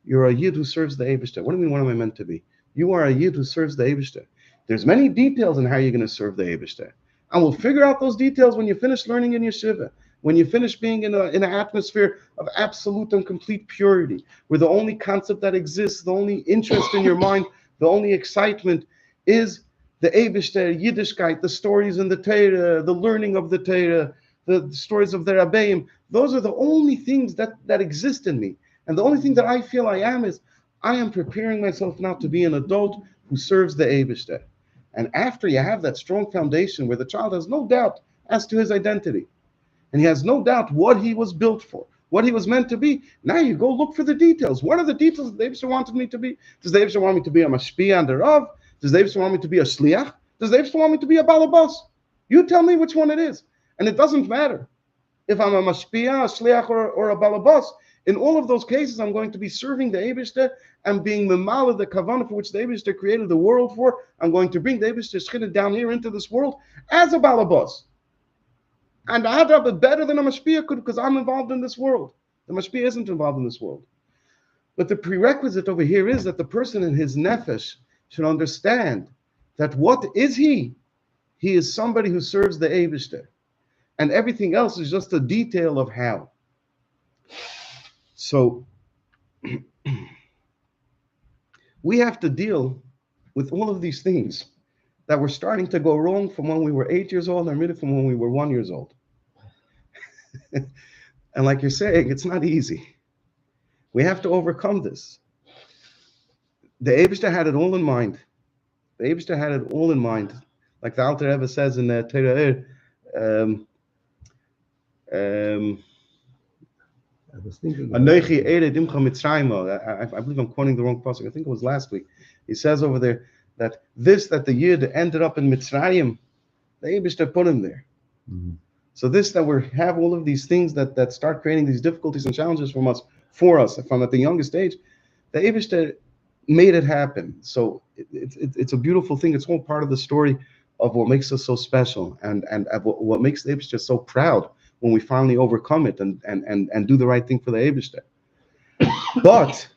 A: You're a yid who serves the Eibishter. What do you mean, what am I meant to be? You are a yid who serves the Eibishter. There's many details in how you're going to serve the Eibishter. And we'll figure out those details when you finish learning in yeshiva, when you finish being in an atmosphere of absolute and complete purity, where the only concept that exists, the only interest in your mind, the only excitement is the Eibishter, Yiddishkeit, the stories in the Torah, the learning of the Torah, the stories of the Rabbeim. Those are the only things that exist in me. And the only thing that I feel I am is I am preparing myself now to be an adult who serves the Eibishter. And after you have that strong foundation where the child has no doubt as to his identity, and he has no doubt what he was built for, what he was meant to be, now you go look for the details. What are the details that the Eibishter wanted me to be? Does the Eibishter want me to be a mashpia and a rav? Does the Eibishter want me to be a shliach? Does the Eibishter want me to be a balabas? You tell me which one it is. And it doesn't matter if I'm a mashpia, a shliach, or a balabas. In all of those cases, I'm going to be serving the Eibishter and being memala, the kavanah for which the Eibishter created the world for. I'm going to bring the Eibishter shchina down here into this world as a balabas. And I have it better than a mashpia could because I'm involved in this world. The mashpia isn't involved in this world. But the prerequisite over here is that the person in his nefesh should understand that what is he? He is somebody who serves the Eibishter. And everything else is just a detail of how. So we have to deal with all of these things that were starting to go wrong from when we were 8 years old and really from when we were 1 year old. And like you're saying, it's not easy. We have to overcome this. The Eibishter had it all in mind. The Eibishter had it all in mind. Like the Alter Rebbe says in the Torah,
B: I was thinking.
A: I believe I'm quoting the wrong pasuk. I think it was last week. He says over there that the Yid ended up in Mitzrayim, the Eibishter put him there.
B: Mm-hmm.
A: So that we have all of these things that start creating these difficulties and challenges for us from at the youngest age, the Eibishter made it happen. So it's a beautiful thing. It's all part of the story of what makes us so special and what makes the Eibishter so proud when we finally overcome it and do the right thing for the Eibishter. But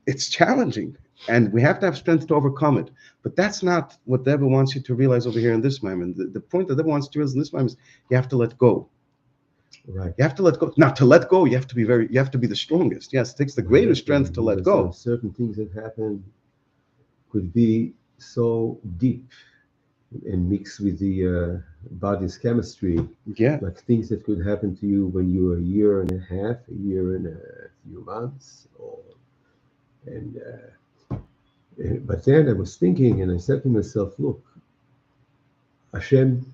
A: it's challenging, and we have to have strength to overcome it. But that's not what the Rebbe wants you to realize over here in this moment. The point that the Rebbe wants you to realize in this moment is you have to let go.
B: Right.
A: You have to let go. Now, to let go, you have to be the strongest. Yes, it takes the greatest strength to let go.
B: Certain things that happen could be so deep and mixed with the body's chemistry.
A: Yeah.
B: Like things that could happen to you when you were a year and a half, a year and a few months, but then I was thinking and I said to myself, look, Hashem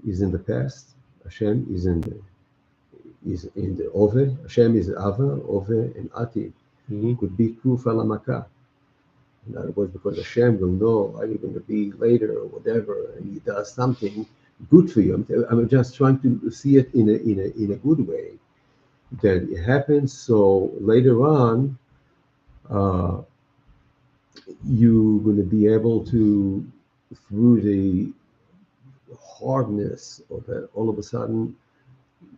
B: is in the past, Hashem is in the Ove, Hashem is Ava, Ove, and Ati.
A: Mm-hmm.
B: Could be Kuf Alamaka. In other words, because Hashem will know how you're going to be later or whatever, and He does something good for you. I'm just trying to see it in a good way. That it happens so later on, uh, you're going to be able to, through the hardness of it, all of a sudden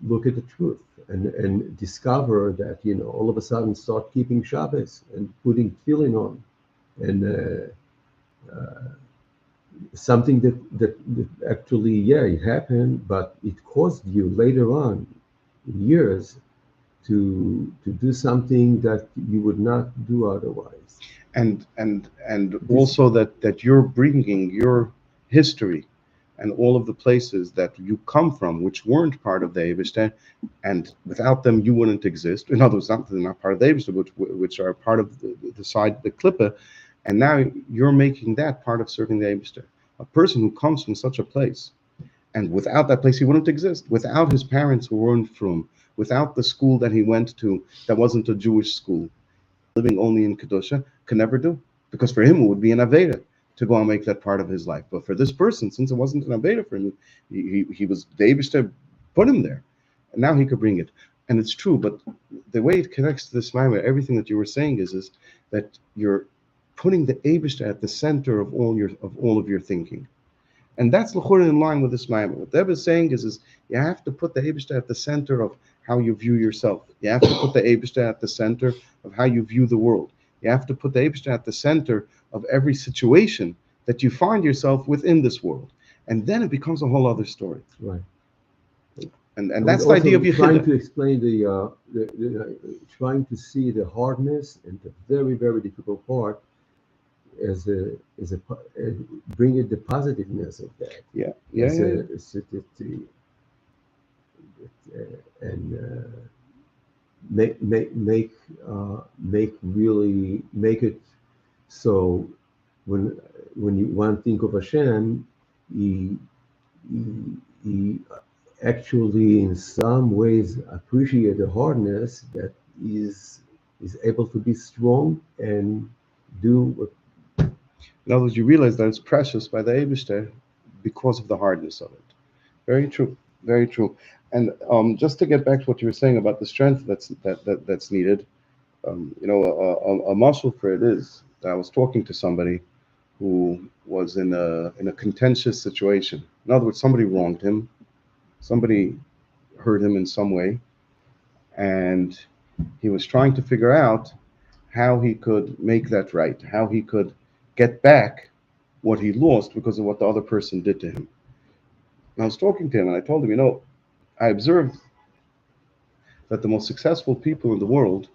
B: look at the truth and discover that, all of a sudden start keeping Shabbos and putting tefillin on, and something that actually, yeah, it happened, but it caused you later on in years to do something that you would not do otherwise.
A: And
B: This,
A: also that you're bringing your history and all of the places that you come from, which weren't part of the Eibishter, and without them you wouldn't exist. In other words, they're not part of the Eibishter, which are part of the side, the Klippa, and now you're making that part of serving the Eibishter. A person who comes from such a place, and without that place, he wouldn't exist. Without his parents who weren't from, without the school that he went to that wasn't a Jewish school, living only in Kedusha, could never do. Because for him, it would be an Aveda to go and make that part of his life. But for this person, since it wasn't an Aveda for him, he was, the Abishter put him there. And now he could bring it. And it's true, but the way it connects to this Maimon, everything that you were saying is that you're putting the Abishter at the center of all of your thinking. And that's l'chura in line with this Maimon. What Deb is saying is you have to put the Abishter at the center of how you view yourself. You have to put the Abishter at the center of how you view the world. You have to put the Abishter at the center of every situation that you find yourself within this world. And then it becomes a whole other story.
B: right.
A: And that's the idea of
B: trying
A: Yechidah.
B: to explain trying to see the hardness and the very, very difficult part as bring it the positiveness of that.
A: Yeah,
B: As
A: yeah.
B: a, as a- and make it so when you want to think of Hashem, he, he actually in some ways appreciate the hardness that is able to be strong and do what.
A: In other words, you realize that it's precious by the Abishter because of the hardness of it. Very true. Very true. And just to get back to what you were saying about the strength that's needed, a muscle for it is that I was talking to somebody who was in a contentious situation. In other words, somebody wronged him, somebody hurt him in some way, and he was trying to figure out how he could make that right, how he could get back what he lost because of what the other person did to him. And I was talking to him and I told him, I observed that the most successful people in the world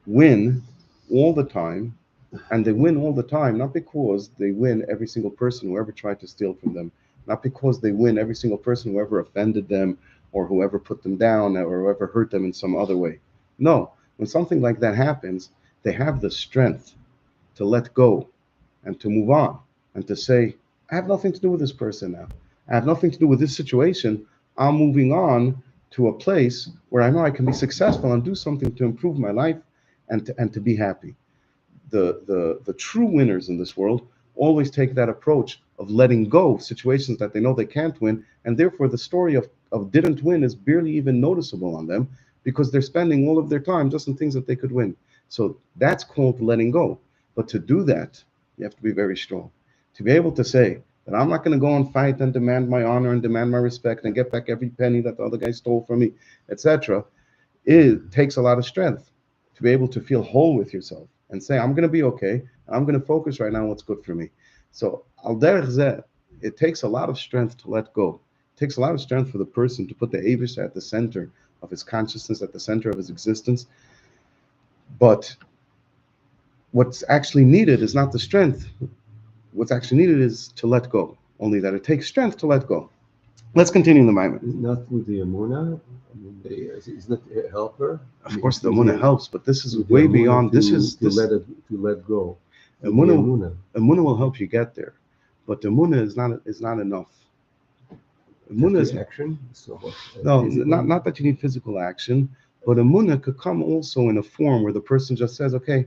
A: win all the time, and they win all the time not because they win every single person who ever tried to steal from them, not because they win every single person who ever offended them or whoever put them down or whoever hurt them in some other way. No, when something like that happens, they have the strength to let go and to move on and to say, I have nothing to do with this person now. I have nothing to do with this situation. I'm moving on to a place where I know I can be successful and do something to improve my life and to be happy. The true winners in this world always take that approach of letting go of situations that they know they can't win, and therefore the story of didn't win is barely even noticeable on them because they're spending all of their time just on things that they could win. So that's called letting go. But to do that, you have to be very strong. To be able to say that I'm not going to go and fight and demand my honor and demand my respect and get back every penny that the other guy stole from me, etc., it takes a lot of strength to be able to feel whole with yourself and say, I'm going to be okay, and I'm going to focus right now on what's good for me. So, al derech zeh, it takes a lot of strength to let go. It takes a lot of strength for the person to put the Avish at the center of his consciousness, at the center of his existence. But what's actually needed is not the strength. What's actually needed is to let go. Only that it takes strength to let go. Let's continue the Maimon.
B: Not with the Amuna. I mean, it's not a helper.
A: Of course, the Amunah helps, but this is
B: With the
A: way
B: Amuna
A: beyond. This is
B: to
A: this.
B: let go.
A: Amunah will help you get there, but the Amunah is not enough. Amunah is
B: action. So
A: no, not that you need physical action, but Amunah could come also in a form where the person just says, okay,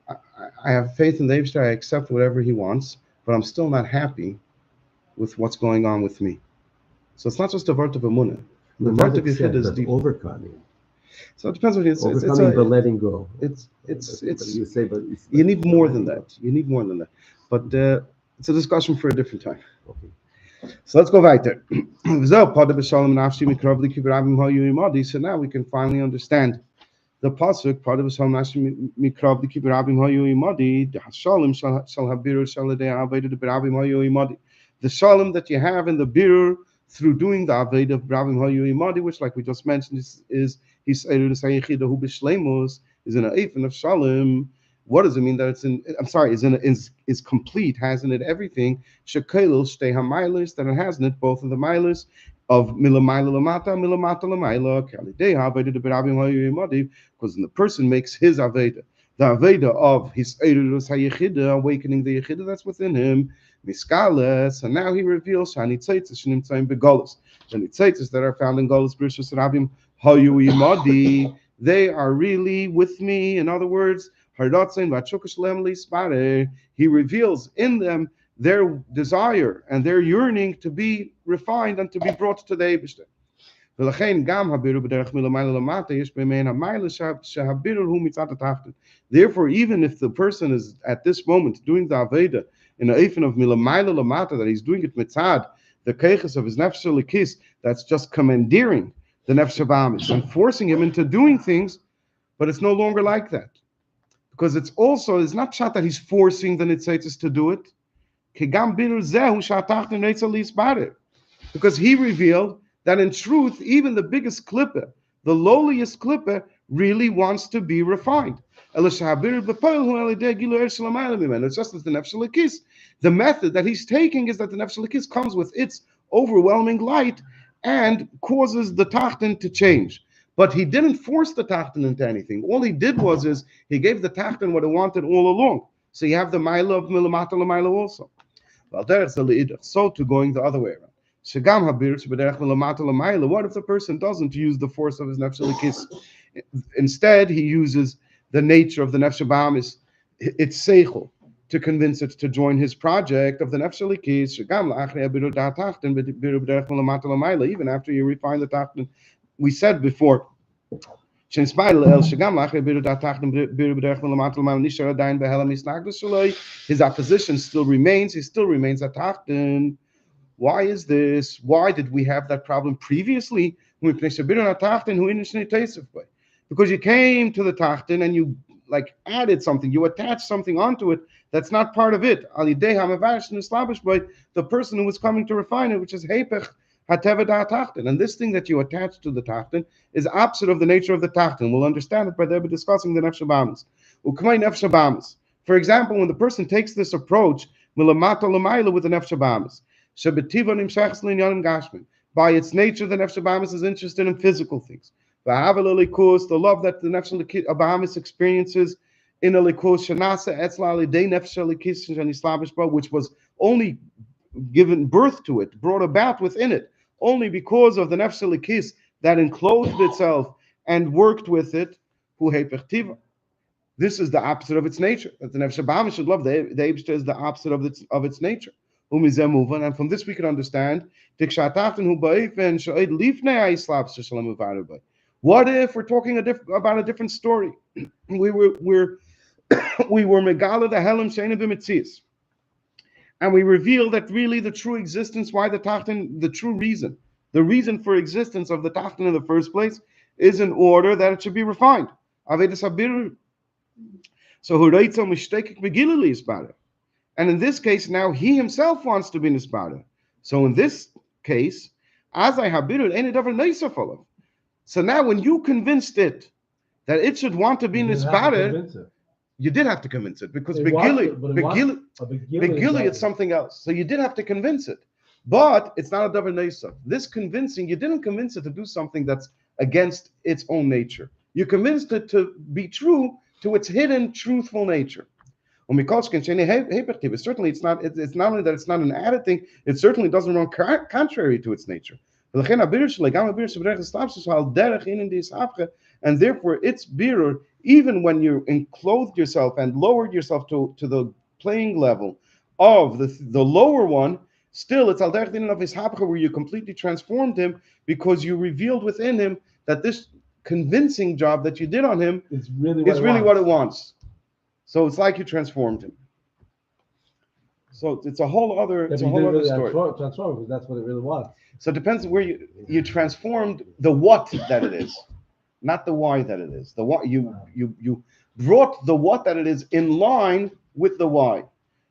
A: I have faith in the Eibster. I accept whatever he wants, but I'm still not happy with what's going on with me. So it's not just a vart of emunah. The
B: No, not
A: vart of yechid
B: accept,
A: is
B: but
A: deep.
B: overcoming.
A: So it depends what it's
B: Overcoming, but letting go. But
A: it's
B: you say, but it's
A: you
B: but,
A: need
B: but
A: more than
B: letting go.
A: that. You need more than that. But it's a discussion for a different time.
B: Okay.
A: So let's go weiter. So now we can finally understand the pasuk. The shalom that you have in the birur through doing the aved of Rabim Hayu Imadi, which, like we just mentioned, is he's is in an eifin of shalom. What does it mean that it's in? I'm sorry, is complete, has in it everything. Shekelul shtei hamailas, that it has in it both of the milas of milamaila lamata, milamata lamaila. Kalidei haveda de Rabim Hayu Imadi, because the person makes his aveda. The aveda of his eirus hayechida, awakening the yechida that's within him, miskales, and now he reveals shani tzaitzes shnimtzaim begolos. The tzaitzes that are found in Golos Brishus Rabim Hayu Imadi, they are really with me. In other words, Hardotzain Vachukash Lemli Spare, he reveals in them their desire and their yearning to be refined and to be brought to the Eibishter. Therefore, even if the person is at this moment doing the Aveda in the Eifin of Milamayla Lamata, that he's doing it mitzad, the keiches of his nefesh elikis, that's just commandeering the nefesh abamis and forcing him into doing things, but it's no longer like that. Because it's not shot that he's forcing the nitzaitis to do it. Because he revealed that in truth, even the biggest klipper, the lowliest klipper, really wants to be refined. It's just as the nefesh elikis. The method that he's taking is that the nefesh elikis comes with its overwhelming light and causes the tachten to change. But he didn't force the tachten into anything. All he did is he gave the tachten what it wanted all along. So you have the mila of milamata l'mila also. Well, there's the leidach. So to going the other way around. What if the person doesn't use the force of his nefesh elikis? Instead, he uses the nature of the nefesh ba'amis, its seichel, to convince it to join his project of the nefesh elikis. Even after you refine the tachten, we said before. His opposition still remains. He still remains at tachten. Why is this? Why did we have that problem previously? Because you came to the tachten and you like added something, you attached something onto it that's not part of it. The person who was coming to refine it, which is hepech hateva da tachten. And this thing that you attach to the tachten is opposite of the nature of the tachten. We'll understand it by there discussing the nefesh bamis. For example, when the person takes this approach, milamata l'mayla with the nefesh bamis. By its nature, the nefesh abamis is interested in physical things. The love that the nefesh abamis experiences in a likus shanasa etzla alidei nefesh alikis shanislavish, which was only given birth to it, brought about within it, only because of the nefesh alikis that enclosed itself and worked with it. Hu hepertiva. This is the opposite of its nature. That the nefesh abamis should love the Eibshter is the opposite of its nature. And from this we can understand what if we're talking about a different story? we were megala the helam sheina b'mitzias, and we reveal that really the true existence, why the tachten, the true reason, the reason for existence of the tachten in the first place is in order that it should be refined. So hureitza mishtekik megilali is better. And in this case, now he himself wants to be nisbada. So in this case, as I have been, any different nicer follow. So now when you convinced it that it should want to be nisbada, you did have to convince it because begili, it's something else. So you did have to convince it. But it's not a double nicer. This convincing, you didn't convince it to do something that's against its own nature. You convinced it to be true to its hidden, truthful nature. Certainly, it's not only that it's not an added thing, it certainly doesn't run contrary to its nature. And therefore, its birur, even when you enclosed yourself and lowered yourself to the playing level of the lower one, still it's al derech din of his hapcha, where you completely transformed him because you revealed within him that this convincing job that you did on him
B: It's really
A: is really what it wants. So it's like you transformed him. So it's a whole other,
B: Yeah,
A: it's
B: but
A: a
B: you
A: whole
B: didn't
A: other
B: really
A: story.
B: transform because that's what it really was.
A: So it depends where you transformed the what that it is, not the why that it is. The what you brought the what that it is in line with the why.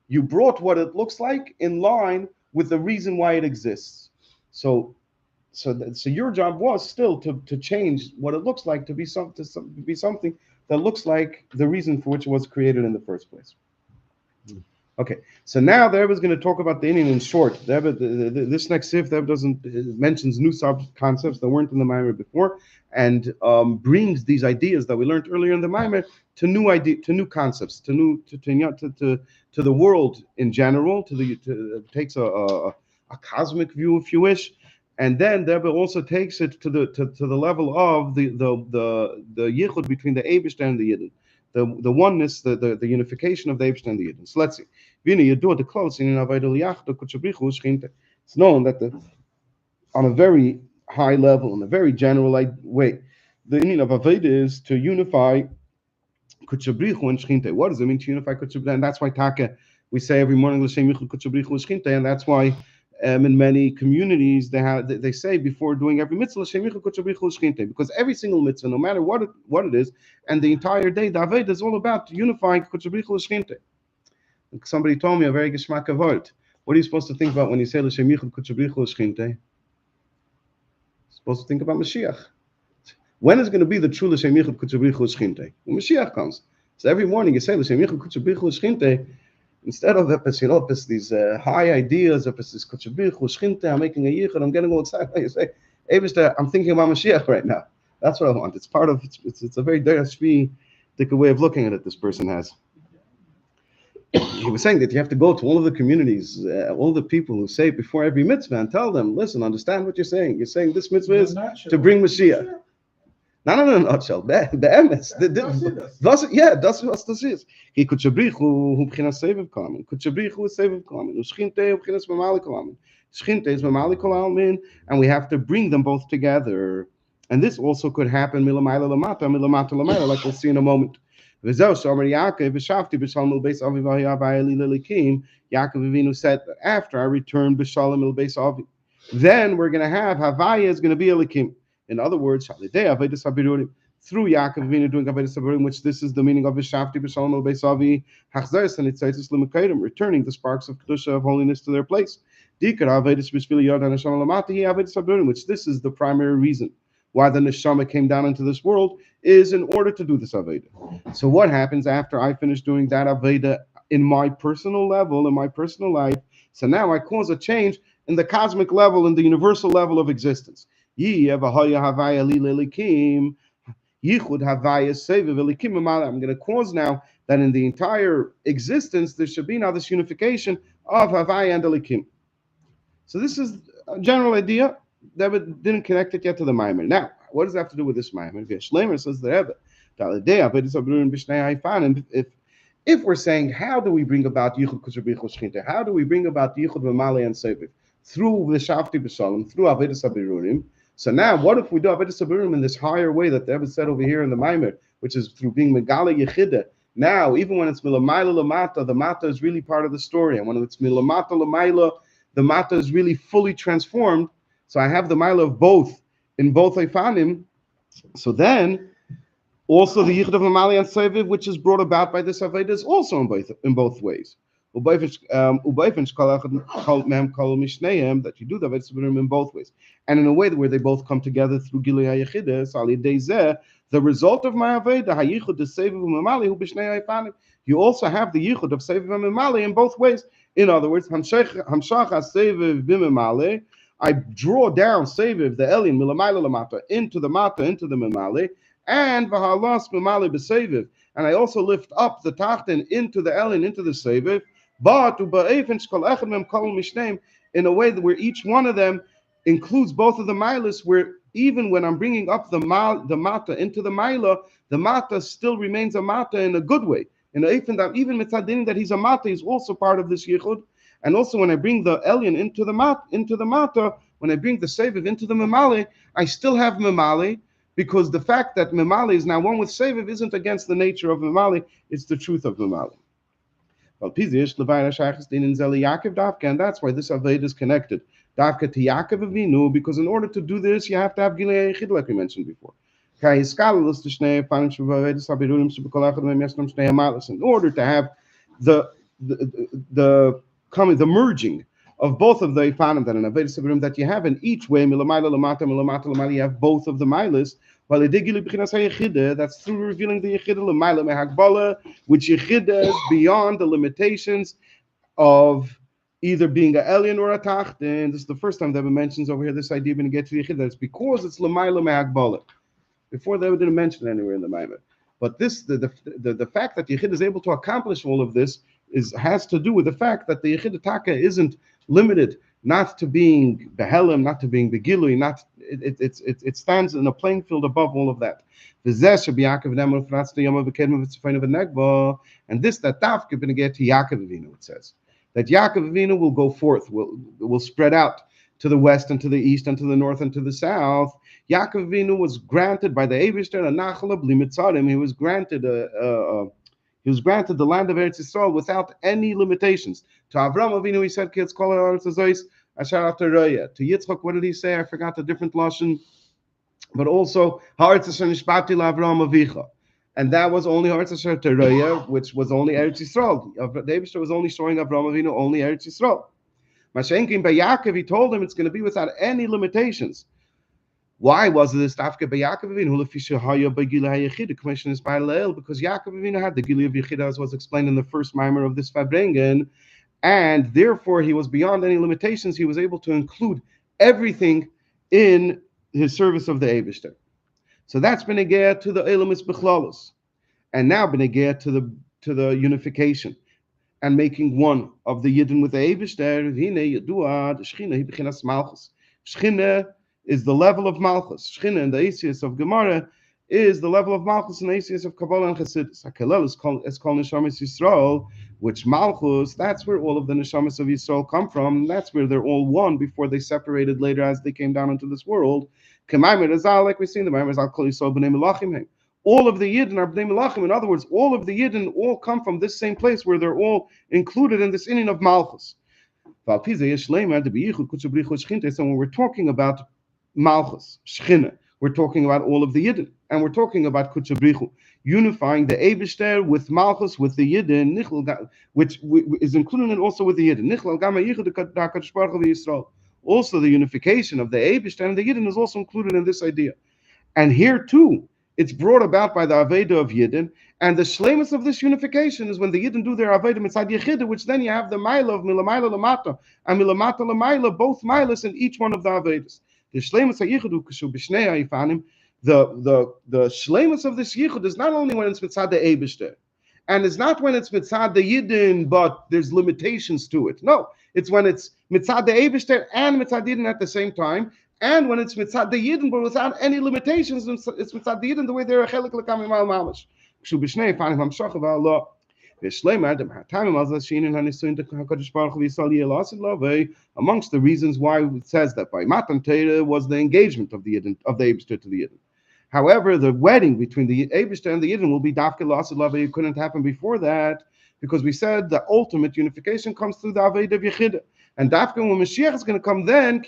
A: You brought what it looks like in line with the reason why it exists. So your job was still to change what it looks like to be something that looks like the reason for which it was created in the first place. Okay, so now the Rebbe is going to talk about the Indian in short. This next sif, the Rebbe doesn't mentions new sub concepts that weren't in the Maimer before, and brings these ideas that we learned earlier in the Maimer to new concepts, to the world in general. Takes a cosmic view, if you wish, and then the Rebbe also takes it to the level of the yichud between the Eibushter and the Yidden. The oneness, the unification of the Eibushter and the Yidden. So let's see. It's known that on a very high level, in a very general way, the meaning of Aveda is to unify Kutchabrichu and Shchinte. What does it mean to unify Kutchabrichu? And that's why Taka, we say every morning L'Shem Yichud Kutchabrichu Shchinte, and that's why in many communities they say before doing every mitzvah L'Shem Yichud Kutchabrichu Shchinte, because every single mitzvah, no matter what it is, and the entire day, the Aveda is all about unifying Kutchabrichu Shchinte. Somebody told me a very geschmack of art. What are you supposed to think about when you say L'Shem Yichud Kutchabrichu Shchinte? Supposed to think about Mashiach. When is going to be the true L'Shem Yichud Kutchabrichu Shchinte? When Mashiach comes. So every morning you say L'Shem Yichud Kutchabrichu Shchinte, instead of these high ideas of this Kutchabrichu Shchinte, I'm making a yichud, I'm getting all excited. You say, Eibushter, I'm thinking about Mashiach right now. That's what I want. It's part of it's a very derashvi way of looking at it. This person has. He was saying that you have to go to all of the communities, all the people who say before every mitzvah and tell them, listen, understand what you're saying. You're saying this mitzvah is to bring Mashiach. Not in a nutshell. Be'emes. Yeah, that's what this is. He kutchabrichu hu b'chinas seviv kolamin. Kutchabrichu is seviv kolamin. U'shchinte hu b'chinas mamali kolamin. Shchinte is mamali kolamin, and we have to bring them both together. And this also could happen milamayla lamata, milamata lamayla, like we'll see in a moment. Yaakov Avinu said, after I return b'shalom el beis avi, then we're going to have Havaya is going to be Elikim. In other words, through Yaakov Avinu doing Avodas Habirurim, which this is the meaning of V'shavti b'shalom el beis avi, hachzeres and itzaitis l'mekayim, returning the sparks of kedusha of holiness to their place. Dikar Avodas b'shvili yod haneshama lamati Avodas Habirurim, which this is the primary reason why the neshama came down into this world, is in order to do this Aveda. So what happens after I finish doing that Aveda in my personal level, in my personal life? So now I cause a change in the cosmic level, in the universal level of existence. I'm going to cause now that in the entire existence there should be now this unification of Havaya and Elikim. So this is a general idea. David didn't connect it yet to the Maimer. Now, what does that have to do with this Maimer? Shleimer says the Rebbe. If we're saying, how do we bring about Yichud Kutchabrichu Shchinte? How do we bring about Yichud V'malei and Seviv? Through V'shavti B'shalom, through Avodas Habirurim. So now, what if we do Avodas Habirurim in this higher way that the Rebbe said over here in the Maimer, which is through being Megala Yechida? Now, even when it's Milamayla Lamata, the Mata is really part of the story. And when it's Milamata Lamayla, the Mata is really fully transformed. So I have the Maila of both in both Eifanim. So then, also the Yichud of Mamali and Seviv, which is brought about by this Aveda, is also in both ways. That you do the Aveda in both ways. And in a way where they both come together through Gilui HaYechidah, the result of my Aveda, HaYichud of Seviv Mamali, hu b'shnei Eifanim. You also have the Yichud of Seviv Mamali in both ways. In other words, Hamshach HaSeviv B'Mamali, I draw down Seviv, the Elin, Milamayla Lamata, into the Mata, into the Memali, and Vahalas Memali B'Seviv. And I also lift up the Tachten into the Elin, into the Seviv, but in a way where each one of them includes both of the milas, where even when I'm bringing up the mata into the mila, the mata still remains a mata in a good way. And even mitzadin that he's a mata, he's also part of this yichud. And also when I bring the elyon into the mata, when I bring the seviv into the memale, I still have memale, because the fact that memale is now one with seviv isn't against the nature of memale, it's the truth of memale. And that's why this Aved is connected. Davka to Yaakov Avinu, because in order to do this, you have to have Gilei Yechid, like we mentioned before. In order to have the the merging of both of the Ifanim that in Aved Sabirim that you have in each way, Milamayla Lamata, Milamata Lamali, you have both of the Milas. While that's through revealing the Yechida Lamayla Mehakbala, which Yechida is beyond the limitations of either being an alien or a tachtin. This is the first time that it mentions over here this idea when you get to the Yechida. It's because it's Lamayla Mehakbala. Before they didn't mention it anywhere in the Maimon. But this, the fact that Yechid is able to accomplish all of this has to do with the fact that the Yechid Taka isn't limited not to being Behelim, not to being Begilui, it stands in a playing field above all of that. And this that Tafka going to get to Yaakov Avinu, it says. That Yaakov Avinu will go forth, will spread out to the west and to the east and to the north and to the south. Yaakov Avinu was granted by the Eibishter a nachala bli mitzarim. He was granted the land of Eretz Yisrael without any limitations. To Avram Avinu, he said, "Kids call it Eretz Yisrael." To Yitzchak, what did he say? I forgot the different lashon. But also Haaretz Asher Nishbati LaAvram Avicha, and that was only Haaretz Asher Tereya, which was only Eretz Yisrael. The Eibishter was only showing Avram Avinu only Eretz Yisrael. Mashenkin by Yaakov, he told him it's going to be without any limitations. Why was this Tafka by Yaakov Avinu? The commission is by Leil, because Yaakov Avinu had the Gili of Yechida, as was explained in the first mimer of this Fabrengen, and therefore he was beyond any limitations. He was able to include everything in his service of the Eibishter. So that's Benegea to the Elamis Bechlalos, and now Benegea to the unification and making one of the Yidden with the Eibishter. Hine Yedua, the Shechina, he bechinas Malchus. Shechina is the level of Malchus. Shechina in the Asius of Gemara is the level of Malchus in the Asius of Kabbalah and Chassidus. Hakelel is called Neshamas Yisrael, which Malchus, that's where all of the Neshamas of Yisrael come from. That's where they're all one before they separated later as they came down into this world. K'maimer Azal, like we see in the Maimer Azal Kol Yisrael B'nei Melachim. All of the Yidden are B'nei Melachim. In other words, all of the Yidden all come from this same place where they're all included in this inyan of Malchus. So when we're talking about Malchus, Shechina, we're talking about all of the Yidden, and we're talking about Kutchabrichu, unifying the Eibishter with Malchus, with the Yidden, which is included also with the Yidden. Also, the unification of the Eibishter and the Yidden is also included in this idea. And here too, it's brought about by the Aveda of Yidden, and the shlemus of this unification is when the Yidden do their Aveda mitzad Yechidah, which then you have the Maila of Milamayla Lamata and Milamata Lamaila, both Mailas in each one of the Avedas. The shlemus hayichud kushu b'shnei haifanim. The shlemus of this yichud is not only when it's mitzad the Eibishter, and it's not when it's mitzad the Yidden, but there's limitations to it. No, it's when it's mitzad the Eibishter and mitzad Yidden at the same time. And when it's mitzad the Yidden, but without any limitations, it's mitzad the Yidden the way they're a chelik l'kam imal mamash. Kshu b'shnei fanim hamshach v'Allah v'shleimah dem hatamim al zashin in hanisuin to Hakadosh Baruch Hu Yisrael yelasid lavei. Amongst the reasons why it says that by Matan Torah was the engagement of the Yidden, of the Eibishter to the Yidden. However, the wedding between the Eibishter and the Yidden will be dafke lasid lavei. It couldn't happen before that, because we said the ultimate unification comes through the Aved of Yechidah. And Dafka, when Mashiach is going to come, then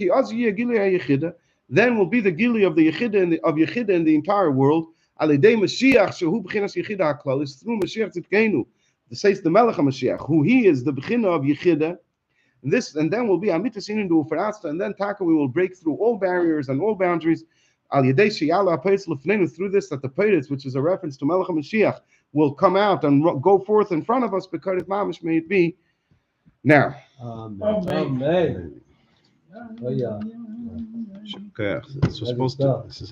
A: then will be the gili of the Yechidah in the entire world. Alidei Mashiach shehu b'chinas Yechidah haklal is through Mashiach tzidkenu. The says the Melech HaMashiach, who he is the b'china of Yechidah. And then will be amitas inin du ufarasta, and then Taka we will break through all barriers and all boundaries. Alidei sheyala ha'peiros lefneinu, through this that the peiros, which is a reference to Melech HaMashiach, will come out and go forth in front of us. Because if mamish may it be now.
B: Amen.
A: Okay, so supposed to. This is